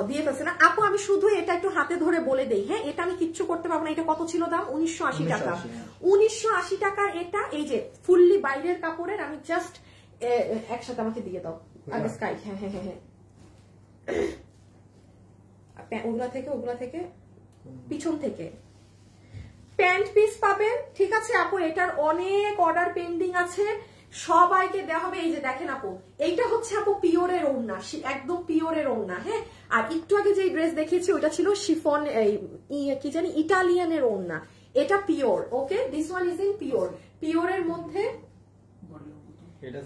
দিয়ে ফেলছে না আপু, আমি শুধু এটা একটু হাতে ধরে বলে দেই। হ্যাঁ এটা আমি কিচ্ছু করতে পারবো না। এটা কত ছিল দাম? 1980 টাকা। 1980 টাকার এটা, এই যে ফুললি বাইরের কাপড়ের। আমি জাস্ট একসাথে আমাকে দিয়ে দাও আগে স্কাই। হ্যাঁ ওগুলা থেকে পিছন থেকে প্যান্ট পিস পাবেন, ঠিক আছে আপু। এটার অনেক অর্ডার পেন্ডিং আছে, সবাইকে দেওয়া হবে। এই যে দেখেন আপু, এইটা হচ্ছে আপু পিওরের ওড়না, একদম পিওরের ওড়না। হ্যাঁ আর একটু আগে যে ড্রেস দেখিয়েছি ওটা ছিল শিফন, কি জানি ইটালিয়ানের ওড়না, এটা pure. Okay, this one is in পিওরের মধ্যে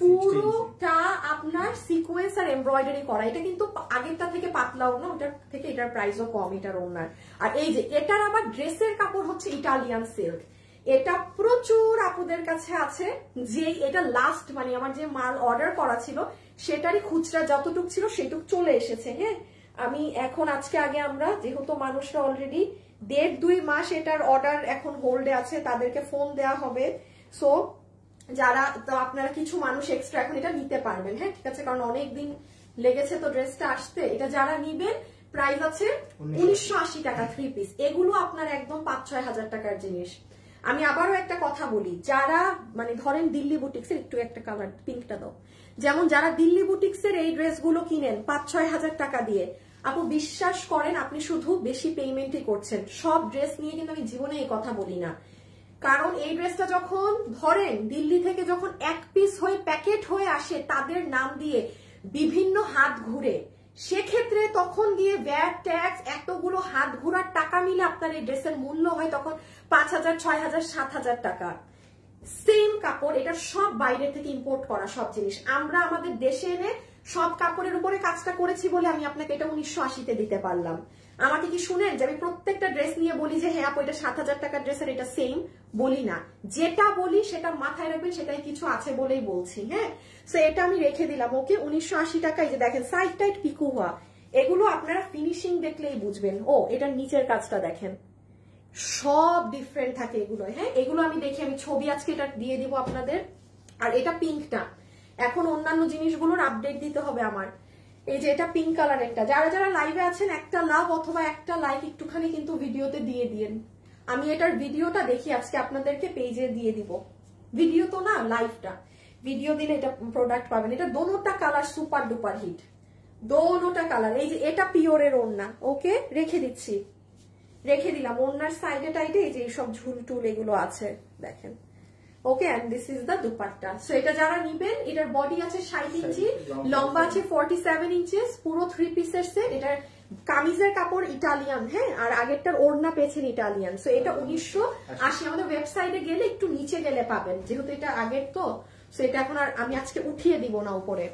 পুরোটা আপনার সিকোয়েন্স আর এমব্রয়ডারি করা। এটা কিন্তু আগেরটা থেকে পাতলাও না, ওটার থেকে এটার প্রাইসও কম এটার ওড়নার। আর এই যে এটার আবার ড্রেসের কাপড় হচ্ছে ইটালিয়ান সিল্ক। এটা প্রচুর আপুদের কাছে আছে, যে এটা লাস্ট মানে আমার যে মাল অর্ডার করা ছিল সেটারই খুচরা যতটুক ছিল সেটুক চলে এসেছে। হ্যাঁ আমি এখন আজকে আগে আমরা যেহেতু মানুষরা অলরেডি 1.5-2 মাস এটার অর্ডার এখন হোল্ডে আছে, তাদেরকে ফোন দেওয়া হবে। সো যারা তো আপনারা কিছু মানুষ এক্সট্রা এখন এটা নিতে পারবেন। হ্যাঁ ঠিক আছে, কারণ অনেকদিন লেগেছে তো ড্রেসটা আসতে। এটা যারা নিবেন প্রাইস আছে 1980 টাকা 3 পিস। এগুলো আপনার একদম 5-6 হাজার টাকার জিনিস। আমি আবারও একটা কথা বলি, যারা মানে ধরেন দিল্লি বুটিক্সের, একটু একটা কালার পিঙ্কটা দাও, যেমন যারা দিল্লি বুটিক্সের এই ড্রেসগুলো কিনেন 5-6 হাজার টাকা দিয়ে, আপু বিশ্বাস করেন আপনি শুধু বেশি পেমেন্টই করছেন। সব ড্রেস নিয়ে কিন্তু আমি জীবনে এই কথা বলি না, কারণ এই ড্রেসটা যখন ধরেন দিল্লি থেকে যখন 1 পিস হয়ে প্যাকেট হয়ে আসে তাদের নাম দিয়ে বিভিন্ন হাত ঘুরে, সেক্ষেত্রে তখন দিয়ে ভ্যাট ট্যাক্স এতগুলো হাত ঘোরার টাকা মিলে আপনার এই ড্রেসের মূল্য হয় তখন 5,000, 6,000, 7,000 টাকা। সেম কাপড়, এটা সব বাইরে থেকে ইম্পোর্ট করা সব জিনিস। আমরা আমাদের দেশে এনে সব কাপড়ের উপরে কাজটা করেছি বলে আমি আপনাকে এটা 1980-তে দিতে পারলাম। আমাকে কি শুনেন যে আমি প্রত্যেকটা ড্রেস নিয়ে বলি যে হ্যাঁ আপু এটা 7,000 টাকার ড্রেসের এটা সেম, বলি না। যেটা বলি সেটা মাথায় রাখবেন, সেটাই কিছু আছে বলেই বলছি। হ্যাঁ সো এটা আমি রেখে দিলাম। ওকে 1980 টাকা। এই যে দেখেন সাইড টাইট পিকু হওয়া, এগুলো আপনারা ফিনিশিং দেখলেই বুঝবেন। ও এটার নিচের কাজটা দেখেন, সব ডিফারেন্ট থাকে এগুলো। হ্যাঁ এগুলো আমি দেখি, আমি ছবি আজকে এটা দিয়ে দিব আপনাদের। আর এটা পিঙ্কটা, এখন অন্যান্য জিনিসগুলোর আপডেট দিতে হবে আমার। এই যে এটা পিঙ্ক কালারেরটা, যারা যারা লাইভে আছেন একটা লাভ অথবা একটা লাইক একটুখানি কিন্তু ভিডিওতে দিয়ে দিন। আমি এটার ভিডিওটা দেখি আজকে আপনাদেরকে পেজে দিয়ে দিব। ভিডিও তো না, লাইভটা। ভিডিও দিলে এটা প্রোডাক্ট পাবেন। এটা দোনোটা কালার সুপার ডুপার হিট, দোনোটা কালার। এই যে এটা পিওরের ওড়না। ওকে রেখে দিচ্ছি, রেখে দিলাম। ওড়নার সাইডে টাইডে এই যে এইসব ঝুল টুল এগুলো আছে দেখেন। Okay and this is the dupatta. So এটা যারা নিবেন, এটার বডি আছে 60 ইঞ্চি, লম্বা আছে 47 ইঞ্চেস, পুরো 3 পিসের সেট। এটার কামিজের কাপড় ইটালিয়ান, হ্যাঁ, আর আগেরটার ওড়না পেয়েছেন ইটালিয়ান। সো এটা 1980, আমাদের ওয়েবসাইটে গেলে একটু নিচে গেলে পাবেন, যেহেতু এটা আগের তো। সো এটা এখন আর আমি আজকে উঠিয়ে দিব না উপরে,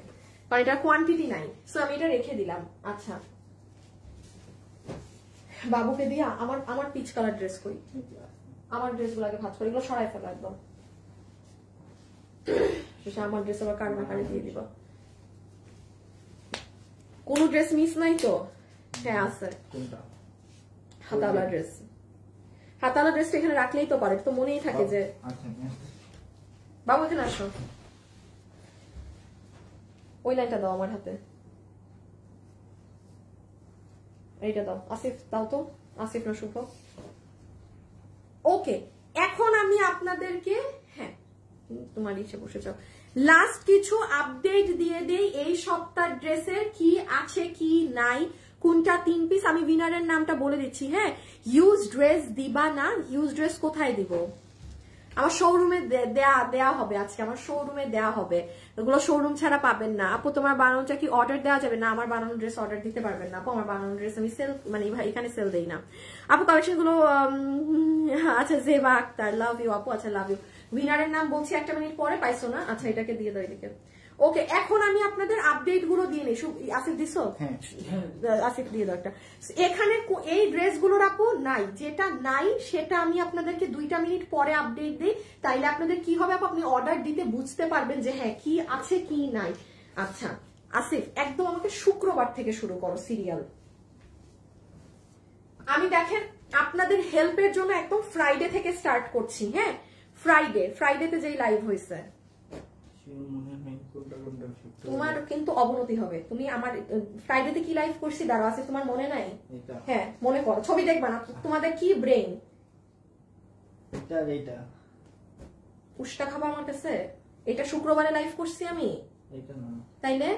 কারণ এটা কোয়ান্টিটি নাই। সো আমি এটা রেখে দিলাম। আচ্ছা, বাবুকে দিয়া আমার পিচ কালার ড্রেস কই, আমার ড্রেসগুলোকে ভাঁজ করে এগুলো সরাই ফেলা একদম। আমার ড্রেস আবার কান্নাকারি দিয়ে দিবা। কোন ড্রেস মিস নাই তো? হ্যাঁ আছে, হাতাওয়ালা ড্রেস। হাতাওয়ালা ড্রেসটা এখানে রাখলেই তো পারে, তো মনেই থাকে যে। বাবু এখানে আসো, ওই লাইনটা দাও আমার হাতে, এইটা দাও। আসিফ দাও তো, আসিফ না শুভ। ওকে, এখন আমি আপনাদেরকে, হ্যাঁ তোমার ইচ্ছে বসে যাও, লাস্ট কিছু আপডেট দিয়ে দেই এই সপ্তাহ ড্রেসের কি আছে কি নাই, কোনটা 3 পিস। আমি উইনারের নামটা বলে দিচ্ছি, হ্যাঁ। ইউজ ড্রেস দিবা না, ইউজ ড্রেস কোথায় দিব? আমার শোরুমে দেয়া হবে আজকে, আমার শোরুমে দেয়া হবে, এগুলো শোরুম ছাড়া পাবেন না। আপু তোমার বানানোটা কি অর্ডার দেওয়া যাবে? না, আমার বানানো ড্রেস অর্ডার দিতে পারবেন না আপু, আমার বানানো ড্রেস আমি সেল, মানে এখানে সেল দেই না আপু। কালেকশন গুলো আচ্ছা, জেবা আক্তার, লাভ ইউ আপু। আচ্ছা লাভ ইউ। উইনারের নাম বলছি 1 মিনিট পরে, পাইছো না? আচ্ছা এটাকে দিয়ে দাও এদিকে। ওকে, এখন আমি আপনাদের আপডেট গুলো দিয়ে নিই। আসিফ দিছো? আসিফ দিয়ে দাও একটা। এখানে এই ড্রেস গুলোর আপু নাই, যেটা নাই সেটা আমি আপনাদেরকে 2টা মিনিট পরে আপডেট দিই, তাইলে আপনাদের কি হবে আপু, আপনি অর্ডার দিতে বুঝতে পারবেন যে হ্যাঁ কি আছে কি নাই। আচ্ছা আসিফ, একদম আমাকে শুক্রবার থেকে শুরু করো সিরিয়াল। আমি দেখেন আপনাদের হেল্পের জন্য একদম ফ্রাইডে থেকে স্টার্ট করছি, হ্যাঁ। ফ্রাইডেতে যেই লাইভ হয়েছে, তোমার কিন্তু অবনতি হবে। তুমি আমার ফ্রাইডেতে কি লাইভ করছি দাঁড়াও আছে, তোমার মনে নাই? হ্যাঁ মনে করো, ছবি দেখবা না, তোমাদের কি ব্রেন উষ্টা খাবা আমার কাছে। এটা শুক্রবারে লাইভ করছি আমি, তাইলে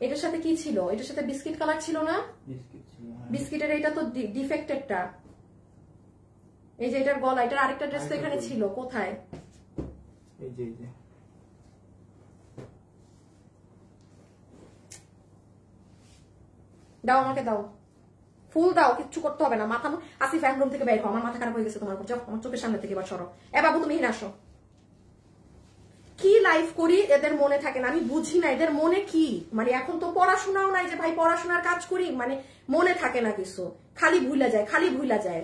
এটার সাথে কি ছিল? এটার সাথে বিস্কিট কালার ছিল না? বিস্কিটের এটা তো ডিফেক্টেডটা, এই যে এটার গলা, এটার আরেকটা ড্রেস তো এখানে ছিল, কোথায়? এই যে দাও আমাকে, দাও ফুল দাও, কিচ্ছু করতে হবে না। মাথা আসিফ রুম থেকে বের হও, আমার মাথা খারাপ হয়ে গেছে তোমার উপর, যাও আমার চোখের সামনে থেকে এবার সরো। এ বাবু তুমি এখানে আসো। কি লাইভ করি এদের মনে থাকে না, আমি বুঝি না এদের মনে কি, মানে এখন তো পড়াশোনাও নাই যে ভাই পড়াশোনার কাজ করি, মানে মনে থাকে না কিছু, খালি ভুলা যায়।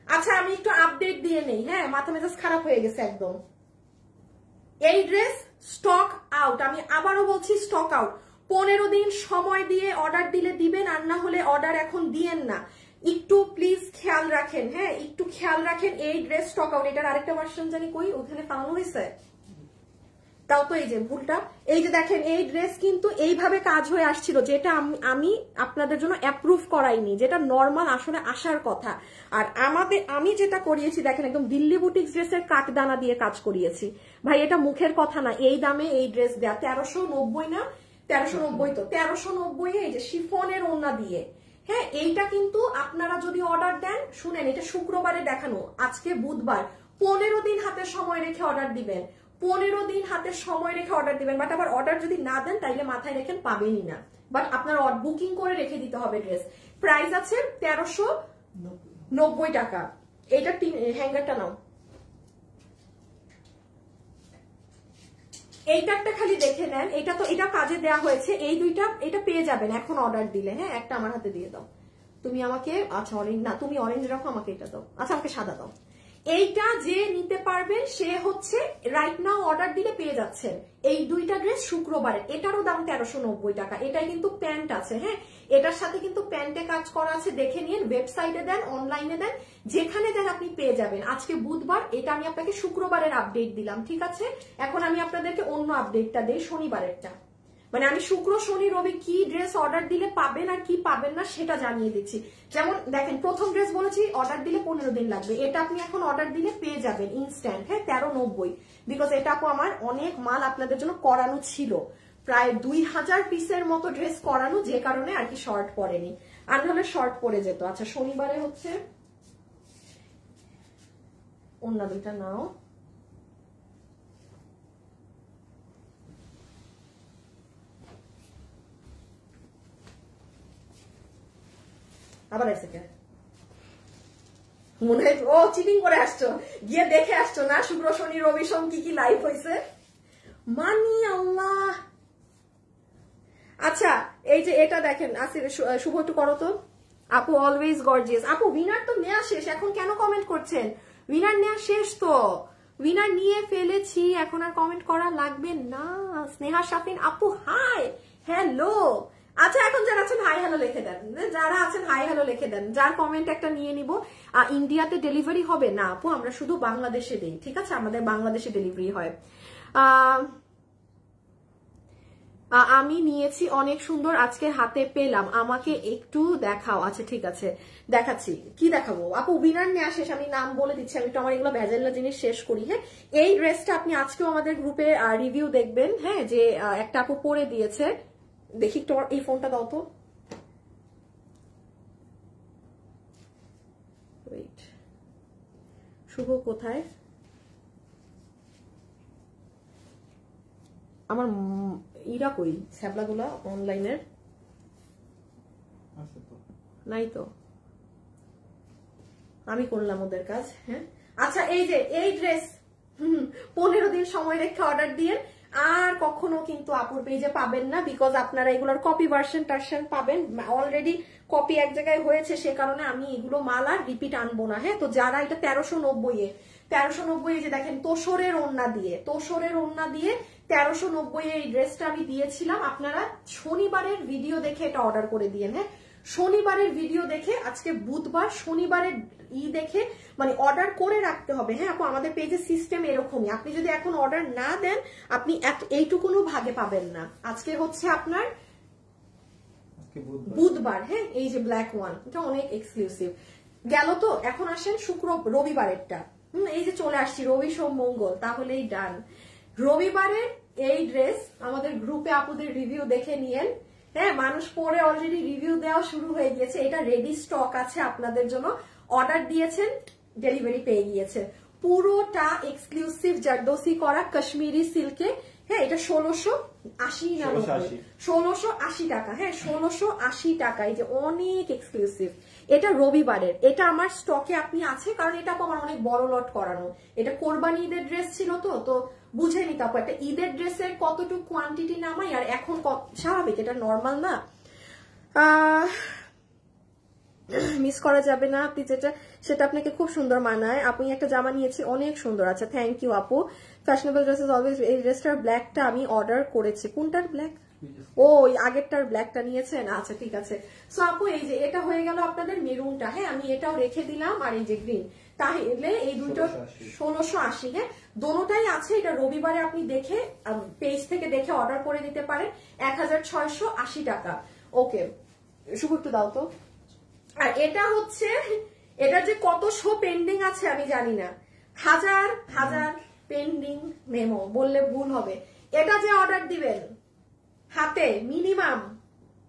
আচ্ছা আমি একটু আপডেট দিয়ে নেই, হ্যাঁ, মাথা মেজাজ খারাপ হয়ে গেছে একদম। এই ড্রেস স্টক আউট, আমি আবারও বলছি স্টক আউট। 15 দিন সময় দিয়ে অর্ডার দিলে দিবেন, আর না হলে অর্ডার এখন দিয়েন না। একটু প্লিজ খেয়াল রাখেন, হ্যাঁ একটু খেয়াল রাখেন। এই ড্রেস স্টক আউট। এটার আরেকটা ভার্সন জানি কই, ওখানে পালানো হয়েছে, তাও তো এই যে ভুলটা। এই যে দেখেন এই ড্রেস কিন্তু এইভাবে কাজ হয়ে আসছিল, যেটা আমি আপনাদের জন্য অ্যাপ্রুভ করাইনি, যেটা নর্মাল আসলে আসার কথা। আর আমি যেটা করিয়েছি দেখেন, একদম দিল্লি বুটিক্স ড্রেসের কাটদানা দিয়ে কাজ করিয়েছি ভাই, এটা মুখের কথা না। এই দামে এই ড্রেস দেয়া 1390 না, 1390 তো 1390 এই যে শিফনের ওড়না দিয়ে, হ্যাঁ। এইটা কিন্তু আপনারা যদি অর্ডার দেন, শুনেন এটা শুক্রবারে দেখানো, আজকে বুধবার, 15 দিন হাতে সময় রেখে অর্ডার দিবেন, 15 দিন হাতে সময় রেখে অর্ডার দিবেন। বাট আবার অর্ডার যদি না দেন তাইলে মাথায় রেখেন পাবেনই না, বাট আপনার বুকিং করে রেখে দিতে হবে ড্রেস। প্রাইস আছে 1390 টাকা। এটা হ্যাঙ্গারটা নাও, এইটা একটা খালি দেখে নেন, এটা তো এটা কাজে দেওয়া হয়েছে। এই দুইটা এটা পেয়ে যাবেন এখন অর্ডার দিলে, হ্যাঁ। একটা আমার হাতে দিয়ে দাও তুমি আমাকে, আচ্ছা অরেঞ্জ না, তুমি অরেঞ্জ রাখো, আমাকে এটা দাও, আচ্ছা আমাকে সাদা দাও। এইটা যে নিতে পারবেন সে হচ্ছে রাইট নাও অর্ডার দিলে পেয়ে যাচ্ছেন এই দুইটা ড্রেস শুক্রবারের। এটারও দাম 1390 টাকা। এটাই কিন্তু প্যান্ট আছে, হ্যাঁ, এটার সাথে কিন্তু প্যান্টে কাজ করা আছে, দেখে নিন, ওয়েবসাইটে দেন, অনলাইনে দেন, যেখানে দেন আপনি পেয়ে যাবেন। আজকে বুধবার, এটা আমি আপনাকে শুক্রবারের আপডেট দিলাম, ঠিক আছে। এখন আমি আপনাদেরকে অন্য আপডেটটা দেই, শনিবারেরটা, মানে আমি শুক্র শনি রবি কি ড্রেস অর্ডার দিলে পাবেন আর কি পাবেন না সেটা জানিয়ে দিচ্ছি। যেমন দেখেন প্রথম ড্রেস বলেছি অর্ডার দিলে 15 দিন লাগবে, এটা আপনি এখন অর্ডার দিলে পেয়ে যাবেন ইনস্ট্যান্ট, হ্যাঁ 1390, বিকজ এটা আপু আমার অনেক মাল আপনাদের জন্য করানো ছিল, প্রায় 2000 পিসের মতো ড্রেস করানো, যে কারণে আর কি শর্ট পড়েনি, আর নাহলে শর্ট পড়ে যেত। আচ্ছা শনিবারে হচ্ছে অন্য দুইটা নাও, আবার আইসে কে মনে হয় ও চিটিং করে আসছো, গিয়ে দেখে আসছো না শুক্র শনি রবি সোম কি কি লাইভ হয়েছে। মানি আল্লাহ। আচ্ছা এই যে এটা দেখেন আসির শুভ একটু করো তো। আপু অলওয়েজ গর্জিয়াস। আপু উইনার তো নেওয়া শেষ, এখন কেন কমেন্ট করছেন? উইনার নেওয়া শেষ তো, উইনার নিয়ে ফেলেছি, এখন আর কমেন্ট করা লাগবে না। স্নেহা শাফিন আপু হাই হ্যালো। আচ্ছা এখন যারা আছেন হাই হ্যালো লিখে দেন, যারা আছেন হাই হ্যালো লিখে দেন। যার কমেন্ট একটা নিয়ে নিব। ইন্ডিয়াতে ডেলিভারি হবে না আপু, আমরা শুধু বাংলাদেশে দেই, ঠিক আছে? আমাদের বাংলাদেশে ডেলিভারি হয়। আমি নিয়েছি, অনেক সুন্দর, আজকে হাতে পেলাম, আমাকে একটু দেখাও। আচ্ছা ঠিক আছে দেখাচ্ছি। কি দেখাবো আপু? উইনার নিয়ে শেষ, আমি নাম বলে দিচ্ছি, আমি একটু আমার এগুলো ভেজাল্লা জিনিস শেষ করি। হ্যাঁ এই ড্রেসটা আপনি আজকেও আমাদের গ্রুপে রিভিউ দেখবেন। হ্যাঁ যে একটা আপু পরে দিয়েছে, দেখি একটু এই ফোনটা দাও তো। ওয়েট, শুভ কোথায়? আমার ইরা কই ছ্যাবলাগুলা অনলাইনের? নাই তো, আমি করলাম ওদের কাজ। হ্যাঁ আচ্ছা এই যে এই ড্রেস 15 দিন সময় রেখে অর্ডার দিয়ে আর কখনো কিন্তু আপুর পেজে পাবেন না, বিকজ আপনারা এগুলোর কপি ভার্সন টার্সন পাবেন। অলরেডি কপি এক জায়গায় হয়েছে, সে কারণে আমি এগুলো মাল আর রিপিট আনবো না। হ্যাঁ তো যারা এটা 1390 যে দেখেন তোষরের ওড়না দিয়ে, তোষরের ওড়না দিয়ে 1390 এই ড্রেসটা আমি দিয়েছিলাম। আপনারা শনিবারের ভিডিও দেখে এটা অর্ডার করে দিয়েন। হ্যাঁ শনিবারের ভিডিও দেখে, আজকে বুধবার, শনিবারের দেখে মানে অর্ডার করে রাখতে হবে। হ্যাঁ আপু আমাদের পেজের সিস্টেম এরকমই, আপনি যদি এখন অর্ডার না দেন আপনি এইটুকুনো ভাগে পাবেন না। আজকে হচ্ছে আপনার বুধবার। হ্যাঁ এই যে ব্ল্যাক ওয়ান, এটা অনেক এক্সক্লুসিভ গেল। তো এখন আসেন রবিবারেরটা। এই যে চলে আসছি রবি সোম মঙ্গল, তাহলেই ডান। রবিবারের এই ড্রেস আমাদের গ্রুপে আপুদের রিভিউ দেখে নিয়েন। হ্যাঁ মানুষ পরে অলরেডি রিভিউ দেওয়া শুরু হয়ে গিয়েছে, এটা রেডি স্টক আছে আপনাদের জন্য। অর্ডার দিয়েছেন, ডেলিভারি পেয়ে গিয়েছে। পুরোটা এক্সক্লুসিভ জারদোসি করা কাশ্মীরি সিল্কে। হ্যাঁ এটা 1680 না 1680 টাকা। হ্যাঁ 1680 টাকা, এই যে অনেক এক্সক্লুসিভ। এটা রবিবারের, এটা আমার স্টকে আপনি আছে, কারণ এটা আমার অনেক বড় লট করানো। এটা কোরবানি ঈদের ড্রেস ছিল তো বুঝে নিতে আপু একটা ঈদের ড্রেসের কতটুকু কোয়ান্টিটি নামাই, আর এখন স্বাভাবিক, এটা নর্মাল না, মিস করা যাবে না। আপনি যেটা সেটা আপনাকে খুব সুন্দর মানায়। আপনি একটা জামা নিয়েছি, অনেক সুন্দর। আচ্ছা থ্যাংক ইউ আপু। Fashionable dresses always. এই ড্রেসটার ব্ল্যাকটা আমি অর্ডার করেছি। কোনটার ব্ল্যাক? ও ওই আগেরটার ব্ল্যাকটা নিয়েছেন। আচ্ছা ঠিক আছে। সো আপু এই যে এটা হয়ে গেল আপনাদের মেরুনটা। হ্যাঁ আমি এটাও রেখে দিলাম, আর এই যে গ্রিন, তাহলে এই দুটো 1680। হ্যাঁ দোনোটাই আছে। এটা রবিবারে আপনি দেখে পেজ থেকে দেখে অর্ডার করে দিতে পারেন। 1680 টাকা। ওকে শুভ একটু দাও তো। আর এটা হচ্ছে, এটা যে কত শো পেন্ডিং আছে আমি জানি না, হাজার হাজার পেন্ডিং মেমো বললে ভুল হবে। এটা যে অর্ডার দিবেন হাতে মিনিমাম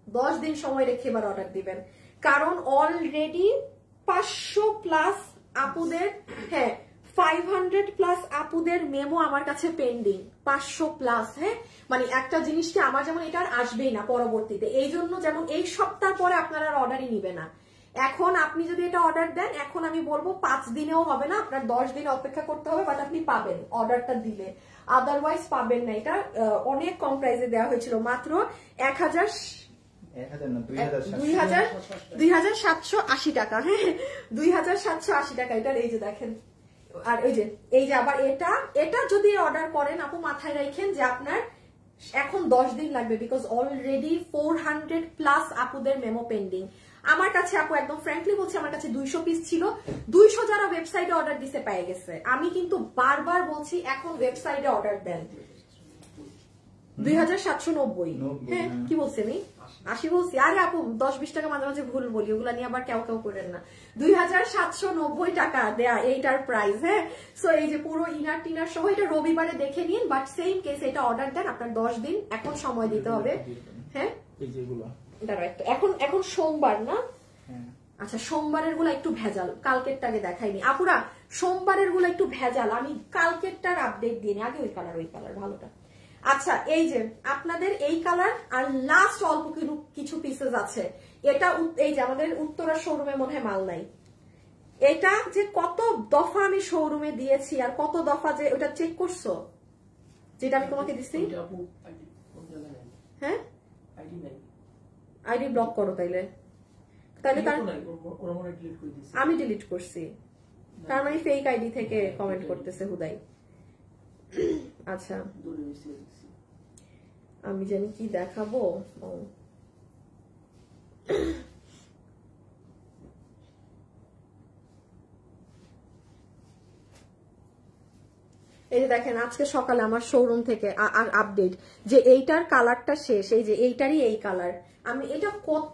10 দিন সময় রেখে এবার অর্ডার দিবেন, কারণ অলরেডি 500+ আপুদের, হ্যাঁ 500+ আপুদের মেমো আমার কাছে পেন্ডিং। 500+। হ্যাঁ মানে একটা জিনিসকে আমার যেমন এটা আর আসবেই না পরবর্তীতে, এই জন্য যেমন এই সপ্তাহ পরে আপনারা অর্ডারই নিবে না। এখন আপনি যদি এটা অর্ডার দেন, এখন আমি বলবো 5 দিনেও হবে না, আপনার 10 দিন অপেক্ষা করতে হবে, বাট আপনি পাবেন অর্ডারটা দিলে, আদারওয়াইজ পাবেন না। এটা অনেক কম প্রাইসে দেওয়া হয়েছিল, মাত্র 2780 টাকা। হ্যাঁ 2780 টাকা এটার। এই যে দেখেন, আর এই যে আবার এটা যদি অর্ডার করেন আপু মাথায় রাখেন যে আপনার এখন 10 দিন লাগবে, বিকজ অলরেডি 400+ আপুদের মেমো পেন্ডিং। আমার কাছে আপু একদম ফ্র্যাঙ্কলি বলছি, আমার কাছে 200 পিস ছিল। 200 যারা ওয়েবসাইটে অর্ডার দিতে পেয়ে গেছে। আমি কিন্তু বারবার বলছি এখন ওয়েবসাইটে অর্ডার দেন। 2790। হ্যাঁ কি বলছি আমি? 80 বলছি? আরে আপু 10-20 টাকা মাঝে মাঝে ভুল বলি, ওগুলা নিয়ে আবার কেউ করেন না। 2790 টাকা দেয়া এইটার প্রাইস। হ্যাঁ সো এই যে পুরো ইনার টিনার সহ এটা রবিবারে দেখে নিন, বাট সেম কেস এটা অর্ডার দেন, আপনার 10 দিন এখন সময় দিতে হবে। হ্যাঁ এখন সোমবার না? আচ্ছা সোমবারের গুলা একটু ভেজাল, কালকেরটাকে দেখাইনি আপুরা। সোমবারের গুলা একটু ভেজাল, আমি কালকেরটার আপডেট দিইনি। আগে ওই কালার ভালোটা। আচ্ছা এই যে আপনাদের এই কালার আর লাস্ট অল্প কিছু পিসেস আছে। এটা এই যে আমাদের উত্তরা শোরুমে মনে হয় মাল নাই। এটা যে কত দফা আমি শোরুমে দিয়েছি আর কত দফা যে ওটা চেক করছো যেটা আমি তোমাকে দিছি। হ্যাঁ আইডি ব্লক করো তাইলে, তাহলে আমি ডিলিট করছি, তার মানে ফেক আইডি থেকে কমেন্ট করতেছে হুদাই। আচ্ছা আমি জানি কি দেখাবো। এই যে দেখেন আজকে সকালে আমার শোরুম থেকে আপডেট যে এইটার কালারটা শেষ, এই যে এইটারই এই কালার। আমি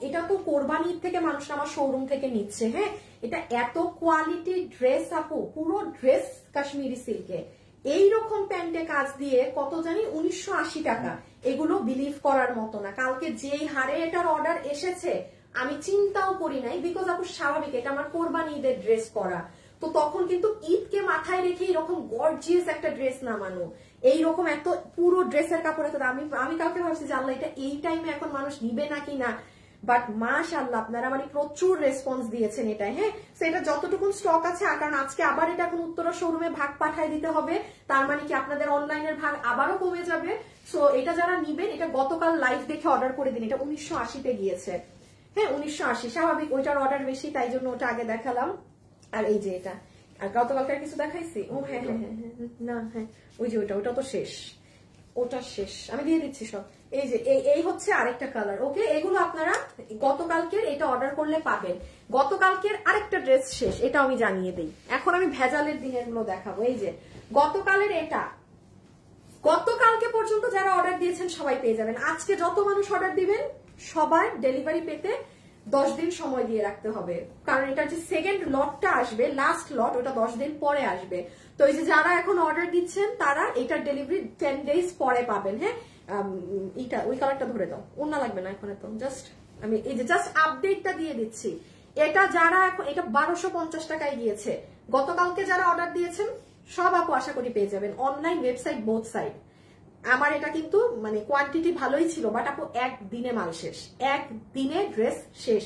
এটা তো কোরবানির থেকে মানুষ আমার শোরুম থেকে নিচ্ছে। হ্যাঁ এটা এত কোয়ালিটি ড্রেস আপু, পুরো ড্রেস কাশ্মীরি সিল্কে, এইরকম প্যান্টে কাজ দিয়ে কত জানি 1980 টাকা। এগুলো বিলিভ করার মতো না। কালকে যেই হারে এটার অর্ডার এসেছে আমি চিন্তাও করি নাই, বিকজ আপু স্বাভাবিক এটা আমার কোরবানি ঈদের ড্রেস করা, তো তখন কিন্তু ঈদকে মাথায় রেখে এরকম গর্জিয়াস একটা ড্রেস নামানো, এইরকম এত পুরো ড্রেসের কাপড় এত আমি কাউকে ভাবছি যে আল্লাহ এটা এই টাইমে এখন মানুষ নিবে নাকি না, বাট মাশাআল্লাহ আপনারা মানে প্রচুর রেসপন্স দিয়েছেন এটা। হ্যাঁ তো এটা যতটুকু স্টক আছে, কারণ আজকে আবার এটা এখন উত্তরা শোরুমে ভাগ পাঠায় দিতে হবে, তার মানে কি আপনাদের অনলাইনের ভাগ আবারও কমে যাবে। সো এটা যারা নিবেন এটা গতকাল লাইভ দেখে অর্ডার করে দিন। এটা 1980-তে গিয়েছে। হ্যাঁ 1980 স্বাভাবিক, ওইটার অর্ডার বেশি তাই জন্য ওটা আগে দেখালাম। আর এই যে এটা, আর গতকালকার কিছু দেখাইছি। ও হ্যাঁ হ্যাঁ হ্যাঁ না হ্যাঁ ওই যে ওটা তো শেষ, ওটা শেষ, আমি দিয়ে দিচ্ছি সব। এই যে এই হচ্ছে আরেকটা কালার। ওকে এগুলো আপনারা গতকালকের এটা অর্ডার করলে পাবেন। গতকালকের আরেকটা ড্রেস শেষ, এটা আমি জানিয়ে দিই। এখন আমি ভেজালের দিনের গুলো দেখাবো। এই যে গতকালের এটা, গতকালকে পর্যন্ত যারা অর্ডার দিয়েছেন সবাই পেয়ে যাবেন। আজকে যত মানুষ অর্ডার দিবেন সবার ডেলিভারি পেতে 10 দিন সময় দিয়ে রাখতে হবে, কারণ এটা যে সেকেন্ড লটটা আসবে, লাস্ট লট, ওটা 10 দিন পরে আসবে। তো এই যে যারা এখন অর্ডার দিচ্ছেন তারা এটার ডেলিভারি 10 ডেজ পরে পাবেন। হ্যাঁ এটা ওই কালারটা ধরে দাও, অন্য লাগবে না এখন, তো জাস্ট আমি এই যে জাস্ট আপডেটটা দিয়ে দিচ্ছি। এটা যারা এখন এটা 1250 টাকায় গিয়েছে, গতকালকে যারা অর্ডার দিয়েছেন সব আপু আশা করি পেয়ে যাবেন, অনলাইন ওয়েবসাইট বোথ সাইড। আমার এটা কিন্তু মানে কোয়ান্টিটি ভালোই ছিল, বাট আপু একদিনে মাল শেষ, একদিনে ড্রেস শেষ।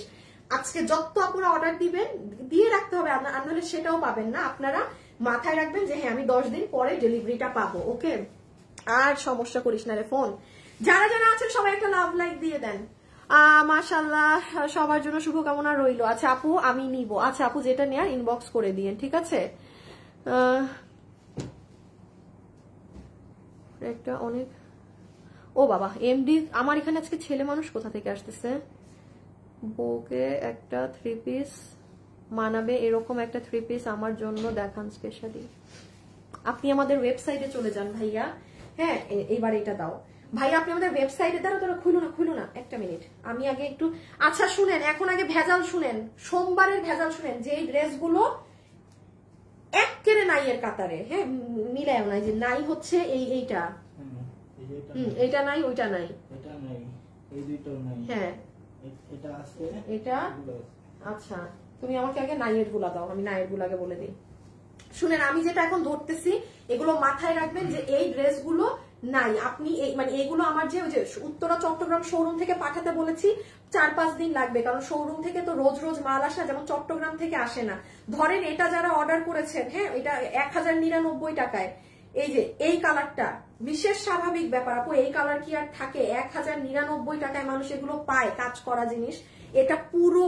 আজকে যত আপনারা অর্ডার দিবেন দিয়ে রাখতে হবে, আপনারা সেটাও পাবেন না। আপনারা মাথায় রাখবেন যে হ্যাঁ আমি 10 দিন পরে ডেলিভারিটা পাবো। ওকে আর সমস্যা করিস না রে ফোন। যারা যারা আছেন সবাই একটা লাভ লাইক দিয়ে দেন। মাশাআল্লাহ সবার জন্য শুভকামনা রইল। আচ্ছা আপু আমি নিব। আচ্ছা আপু যেটা নেয়ার ইনবক্স করে দিয়েন, ঠিক আছে। একটা অনেক ও বাবা এমডি আমার এখানে আজকে ছেলে মানুষ কোথা থেকে আসতেছে। বউকে একটা 3 পিস মানাবে এরকম একটা 3 পিস আমার জন্য দেখান স্পেশালি। আপনি আমাদের ওয়েবসাইটে চলে যান ভাইয়া। হ্যাঁ এইবার এটা দাও ভাইয়া, আপনি আমাদের ওয়েবসাইটে দাঁড়ো, তোরা খুলো না একটা মিনিট, আমি আগে একটু। আচ্ছা শুনেন, এখন আগে ভেজাল শুনেন, সোমবারের ভেজাল শুনেন। যে এই ড্রেসগুলো একেবারে নাইয়ের কাতারে, হ্যাঁ মিলায় নাই, যে নাই হচ্ছে এইটা এটা নাই, ওইটা নাই, এটা নাই, এই দুইটাও নাই, হ্যাঁ এটা আছে, এটা আচ্ছা তুমি আমাকে আগে নাইয়ের গুলা দাও, আমি নাইয়ের গুলাকে বলে দিই। শুনেন আমি যেটা এখন ধরতেছি এগুলো মাথায় রাখবেন যে এই ড্রেসগুলো নাই। আপনি মানে এগুলো আমার যে উত্তরা চট্টগ্রাম শোরুম থেকে পাঠাতে বলেছি 4-5 দিন লাগবে, কারণ শোরুম থেকে তো রোজ রোজ মাল আসে যেমন চট্টগ্রাম থেকে আসে না। ধরেন এটা যারা অর্ডার করেছেন, হ্যাঁ এটা 1099 টাকায়, এই যে এই কালারটা বিশেষ স্বাভাবিক ব্যাপার আপু, এই কালার কি আর থাকে? 1099 টাকায় মানুষ এগুলো পায় কাজ করা জিনিস। এটা পুরো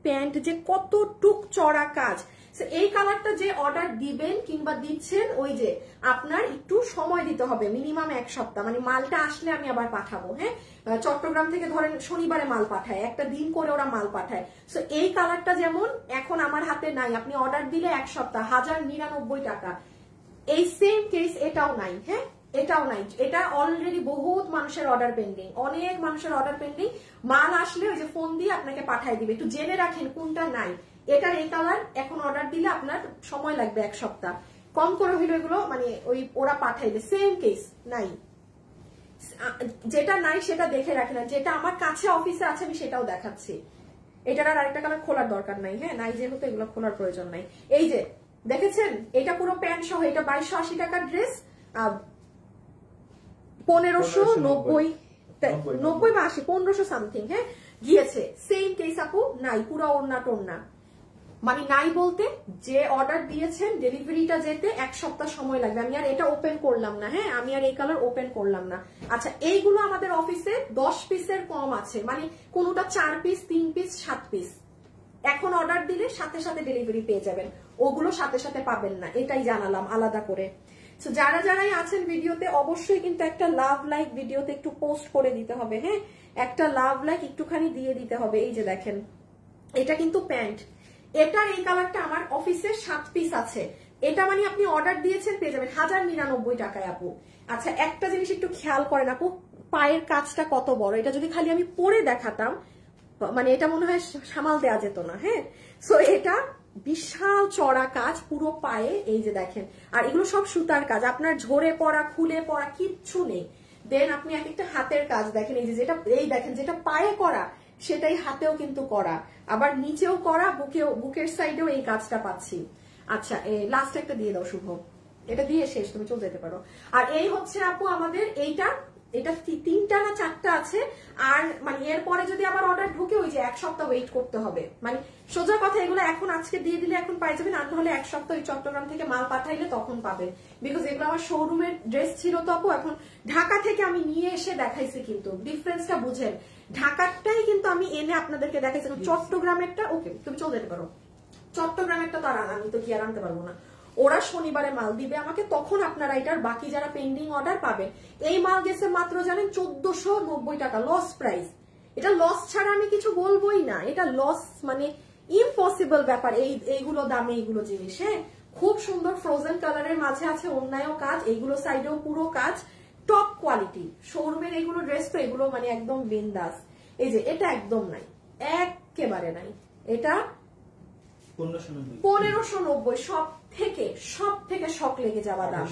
প্যান্ট যে কতটুক চড়া কাজ। এই কালারটা যে অর্ডার দিবেন কিংবা দিচ্ছেন, ওই যে আপনার একটু সময় দিতে হবে, মিনিমাম 1 সপ্তাহ, মানে মালটা আসলে আমি আবার পাঠাবো। হ্যাঁ চট্টগ্রাম থেকে ধরেন শনিবারে মাল পাঠায়, একটা দিন করে ওরা মাল পাঠায়। সো এই কালারটা যেমন এখন আমার হাতে নাই, আপনি অর্ডার দিলে 1 সপ্তাহ 1099 টাকা। এই সেম কেস এটাও নাই। হ্যাঁ এটাও নাই, এটা অলরেডি বহুত মানুষের অর্ডার পেন্ডিং, অনেক মানুষের অর্ডার পেন্ডিং। মাল আসলে ওই যে ফোন দিয়ে আপনাকে পাঠায় দিবে, একটু জেনে রাখেন কোনটা নাই। এটার এই কালার এখন অর্ডার দিলে আপনার সময় লাগবে 1 সপ্তাহ, কম করে হইলো এগুলো মানে ওই ওরা পাঠাইবে। সেম কেস নাই, যেটা নাই সেটা দেখে রাখেন, যেটা আমার কাছে অফিসে আছে আমি সেটাও দেখাচ্ছি। এটার আর আরেকটা কালার খোলার দরকার নাই। হ্যাঁ নাই যেহেতু এগুলো খোলার প্রয়োজন নাই। এই যে দেখেছেন এটা পুরো প্যান্ট সহ, এটা 2280 টাকার ড্রেস, 1590 বা 80 1500 সামথিং। হ্যাঁ গিয়েছে, সেম কেস আপু নাই, পুরো ওড়না টোড়না মানে নাই বলতে যে অর্ডার দিয়েছেন ডেলিভারিটা যেতে 1 সপ্তাহ সময় লাগবে। আমি আর এটা ওপেন করলাম না, হ্যাঁ আমি আর এই কালার ওপেন করলাম না। আচ্ছা এইগুলো আমাদের অফিসে 10 পিসের কম আছে, মানে কোনোটা 4 পিস 3 পিস 7 পিস। এখন অর্ডার দিলে সাথে সাথে ডেলিভারি পেয়ে যাবেন, ওগুলো সাথে সাথে পাবেন না, এটাই জানালাম আলাদা করে। তো যারা যারাই আছেন ভিডিওতে অবশ্যই কিন্তু একটা লাভ লাইক ভিডিওতে একটু পোস্ট করে দিতে হবে, হ্যাঁ একটা লাভ লাইক একটুখানি দিয়ে দিতে হবে। এই যে দেখেন এটা কিন্তু প্যান্ট, এটার এই কালারটা আমার অফিসে 7 পিস আছে। এটা মানে আপনি অর্ডার দিয়েছেন পেয়ে যাবেন 1099 টাকায় আপু। আচ্ছা একটা জিনিস একটু খেয়াল করেন আপু, পায়ের কাজটা কত বড়, এটা যদি খালি আমি পরে দেখাতাম মানে এটা মনে হয় সামাল দেওয়া যেত না, হ্যাঁ সো এটা বিশাল চড়া কাজ পুরো পায়ে, এই যে দেখেন। আর এগুলো সব সুতার কাজ, আপনার ঝরে পড়া খুলে পড়া কিচ্ছু নেই। দেন আপনি এক একটা হাতের কাজ দেখেন, এই যে যেটা এই দেখেন যেটা পায়ে করা সেটাই হাতেও কিন্তু করা, আবার নিচেও করা, বুকের সাইডেও এই কাজটা পাচ্ছি। আচ্ছা লাস্ট একটা দিয়ে দাও শুভ, এটা দিয়ে শেষ, তুমি চলে যেতে পারো। আর এই হচ্ছে আপু আমাদের এইটা, এটা 3টা না 4টা আছে। আর মানে এরপরে যদি আবার অর্ডার ঢুকে ওই যে 1 সপ্তাহ ওয়েট করতে হবে, মানে সোজা কথা এগুলো এখন আজকে দিয়ে দিলে এখন পাই যাবেন, আর নাহলে 1 সপ্তাহ ওই চট্টগ্রাম থেকে মাল পাঠাইলে তখন পাবেন। বিকজ এগুলো আমার শোরুমের ড্রেস ছিল তো আপু, এখন ঢাকা থেকে আমি নিয়ে এসে দেখাইছি, কিন্তু ডিফারেন্সটা বুঝেন, ঢাকারটাই কিন্তু আমি এনে আপনাদেরকে দেখাইছি, চট্টগ্রামেরটা ওকে তুমি চলে যেতে পারো, চট্টগ্রামেরটা তো আর আমি তো কি আর আনতে পারবো না, ওরা শনিবারে মাল দিবে আমাকে, তখন আপনারা এটার বাকি যারা পেন্ডিং অর্ডার পাবেন। এই মাল গেছে মাত্র জানেন 1490 টাকা, লস প্রাইস। এটা লস ছাড়া আমি কিছু বলবোই না, এটা লস মানে ইম্পসিবল ব্যাপার এইগুলো দামে এইগুলো জিনিস। হ্যাঁ খুব সুন্দর ফ্রোজেন কালারের মাঝে আছে, অন্যায়ও কাজ, এইগুলো সাইডেও পুরো কাজ, টপ কোয়ালিটি শোরুমের এইগুলো ড্রেস তো, এগুলো মানে একদম বিন্দাস। এই যে এটা একদম নাই, একেবারে নাই, এটা 1590, সব থেকে শক লেগে যাওয়া দাম।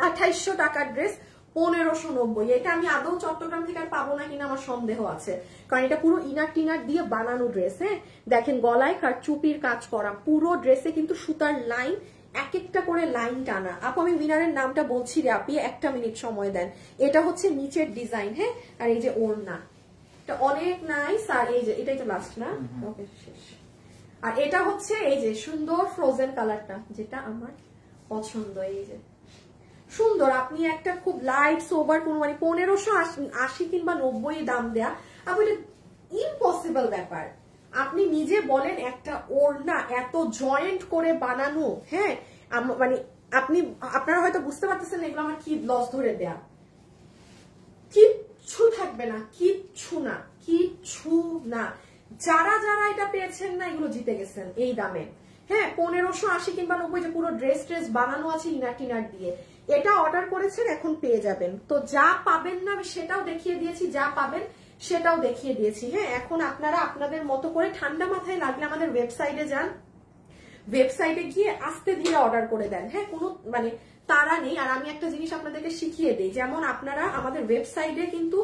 2800 টাকার ড্রেস 1590, এটা আমি আদৌ চট্টগ্রাম থেকে আর পাবো না কিনা আমার সন্দেহ আছে, কারণ এটা পুরো ইনার টিনার দিয়ে বানানো ড্রেস। হ্যাঁ দেখেন গলায় চুপির কাজ করা, পুরো ড্রেসে কিন্তু সুতার লাইন, এক একটা করে লাইন টানা। আপু আমি উইনারের নামটা বলছি রে আপনি, 1 মিনিট সময় দেন। এটা হচ্ছে নিচের ডিজাইন, হ্যাঁ আর এই যে ওড়না, এটা অনেক নাইস। আর এই যে এটাই তো লাস্ট না, ওকে শেষ। আর এটা হচ্ছে এই যে সুন্দর ফ্রোজেন কালারটা, যেটা আমার পছন্দ, এই যে সুন্দর। আপনি একটা খুব লাইট সোবার কোন মানে 1580 কিংবা 90 দাম দেয়া, আপনি ইম্পসিবল ব্যাপার। আপনি নিজে বলেন একটা ওড়না এত জয়েন্ট করে বানানো, হ্যাঁ মানে আপনারা হয়তো বুঝতে পারতেছেন এগুলো আমার কি লস ধরে দেয়া, কিচ্ছু থাকবে না, কিচ্ছু না, কিচ্ছু না। যারা যারা এটা পেয়েছেন না এগুলো জিতে গেছেন এই দামে। হ্যাঁ 1580 কিংবা 90 যে পুরো ড্রেস বানানো আছে ইনার টিনার দিয়ে, এটা অর্ডার করেছেন এখন পেয়ে যাবেন। তো যা পাবেন না আমি সেটাও দেখিয়ে দিয়েছি, যা পাবেন সেটাও দেখিয়ে দিয়েছি। হ্যাঁ এখন আপনারা আপনাদের মতো করে ঠান্ডা মাথায় লাগলে আমাদের ওয়েবসাইটে যান, ওয়েবসাইটে গিয়ে আস্তে ধীরে অর্ডার করে দেন। হ্যাঁ কোনো মানে তারা নেই। আর আমি একটা জিনিস আপনাদেরকে শিখিয়ে দিই, যেমন আপনারা আমাদের ওয়েবসাইটে কিন্তু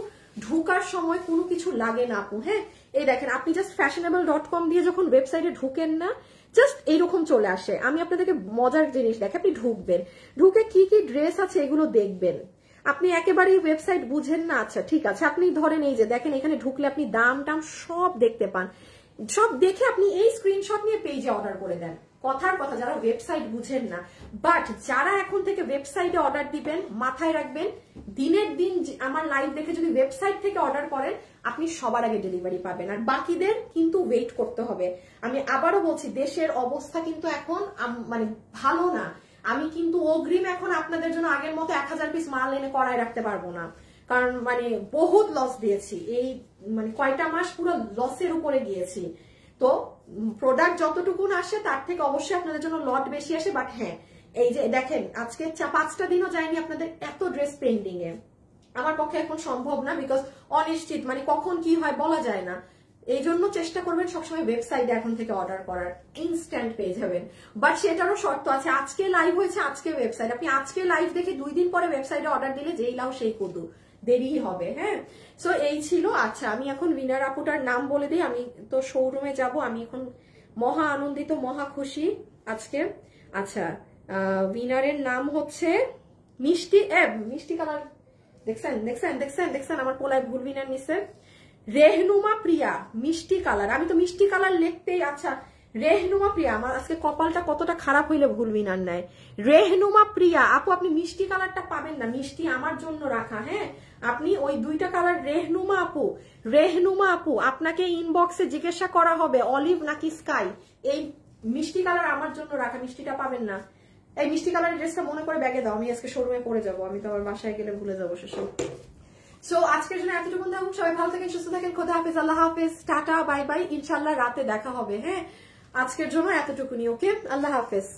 ঢুকার সময় কোনো কিছু লাগে না আপু। হ্যাঁ এই দেখেন আপনি জাস্ট fashionable.com দিয়ে যখন ওয়েবসাইটে ঢুকেন না, জাস্ট এইরকম চলে আসে। আমি আপনাদেরকে মজার জিনিস দেখে, আপনি ঢুকবেন, ঢুকে কি কি ড্রেস আছে এগুলো দেখবেন। আপনি একেবারেই ওয়েবসাইট বুঝেন না, আচ্ছা ঠিক আছে, আপনি ধরেন এই যে দেখেন এখানে ঢুকলে আপনি দাম টাম সব দেখতে পান, সব দেখে আপনি এই স্ক্রিনশট নিয়ে পেজে অর্ডার করে দেন। কথার কথা যারা ওয়েবসাইট বুঝেন না, বাট যারা এখন থেকে ওয়েবসাইটে অর্ডার দিবেন মাথায় রাখবেন, দিনের দিন আমার লাইভ দেখে যদি ওয়েবসাইট থেকে অর্ডার করেন আপনি সবার আগে ডেলিভারি পাবেন, আর বাকিদের কিন্তু ওয়েট করতে হবে। আমি আবারও বলছি দেশের অবস্থা কিন্তু এখন মানে ভালো না, আমি কিন্তু অগ্রিম এখন আপনাদের জন্য আগের মতো 1000 পিস মাল এনে করায় রাখতে পারবো না, কারণ মানে বহুত লস দিয়েছি এই মানে কয়টা মাস পুরো লসের উপরে গিয়েছি। তো প্রোডাক্ট যতটুকুন আসে তার থেকে অবশ্যই আপনাদের জন্য লট বেশি আসে। বাট হ্যাঁ এই যে দেখেন আজকে 5টা দিনও যায়নি আপনাদের এত ড্রেস পেন্ডিং এ, আমার পক্ষে এখন সম্ভব না, বিকজ অনিশ্চিত মানে কখন কি হয় বলা যায় না। এই জন্য চেষ্টা করবেন সবসময় ওয়েবসাইটে এখন থেকে অর্ডার করার, ইনস্ট্যান্ট পেয়ে যাবেন। বাট সেটারও শর্ত আছে, আজকে লাইভ হয়েছে আজকে ওয়েবসাইট, আপনি আজকে লাইভ দেখে 2 দিন পরে ওয়েবসাইটে অর্ডার দিলে যেই লাও সেই কদু, দেরি হবে। হ্যাঁ সো এই ছিল। আচ্ছা আমি এখন উইনার আপুটার নাম বলে দিই, আমি তো শোরুমে যাব, আমি এখন মহা আনন্দিত মহা খুশি আজকে। আচ্ছা উইনারের নাম হচ্ছে মিষ্টি কালার, দেখছেন দেখছেন দেখছেন দেখছেন আমার পোলায় ভুল উইনার নিছে, রেহনুমা প্রিয়া মিষ্টি কালার, আমি তো মিষ্টি কালার লিখতেই, আচ্ছা রেহনুমা প্রিয়া, আমার আজকে কপালটা কতটা খারাপ হইলে ভুলবি না নাই। রেহনুমা প্রিয়া আপু, আপনি মিষ্টি কালারটা পাবেন না, মিষ্টি আমার জন্য রাখা, হ্যাঁ আপনি ওই দুইটা কালার। রেহনুমা আপু, রেহনুমা আপু আপনাকে ইনবক্সে জিজ্ঞাসা করা হবে অলিভ নাকি স্কাই, এই মিষ্টি কালার আমার জন্য রাখা, মিষ্টিটা পাবেন না। এই মিষ্টি কালারের ড্রেসটা মনে করে ব্যাগে দাও, আমি আজকে শোরুমে পরে যাবো, আমি তো আমার বাসায় গেলে ভুলে যাবো সেসব। সো আজকের জন্য এতটুকু থাকুন, সবাই ভালো থাকেন, সুস্থ থাকেন, খোদা হাফেজ, আল্লাহ হাফেজ, টাটা বাই বাই, ইনশাল্লাহ রাতে দেখা হবে, হ্যাঁ আজকের জন্য এতটুকুনি, ওকে আল্লাহ হাফেজ।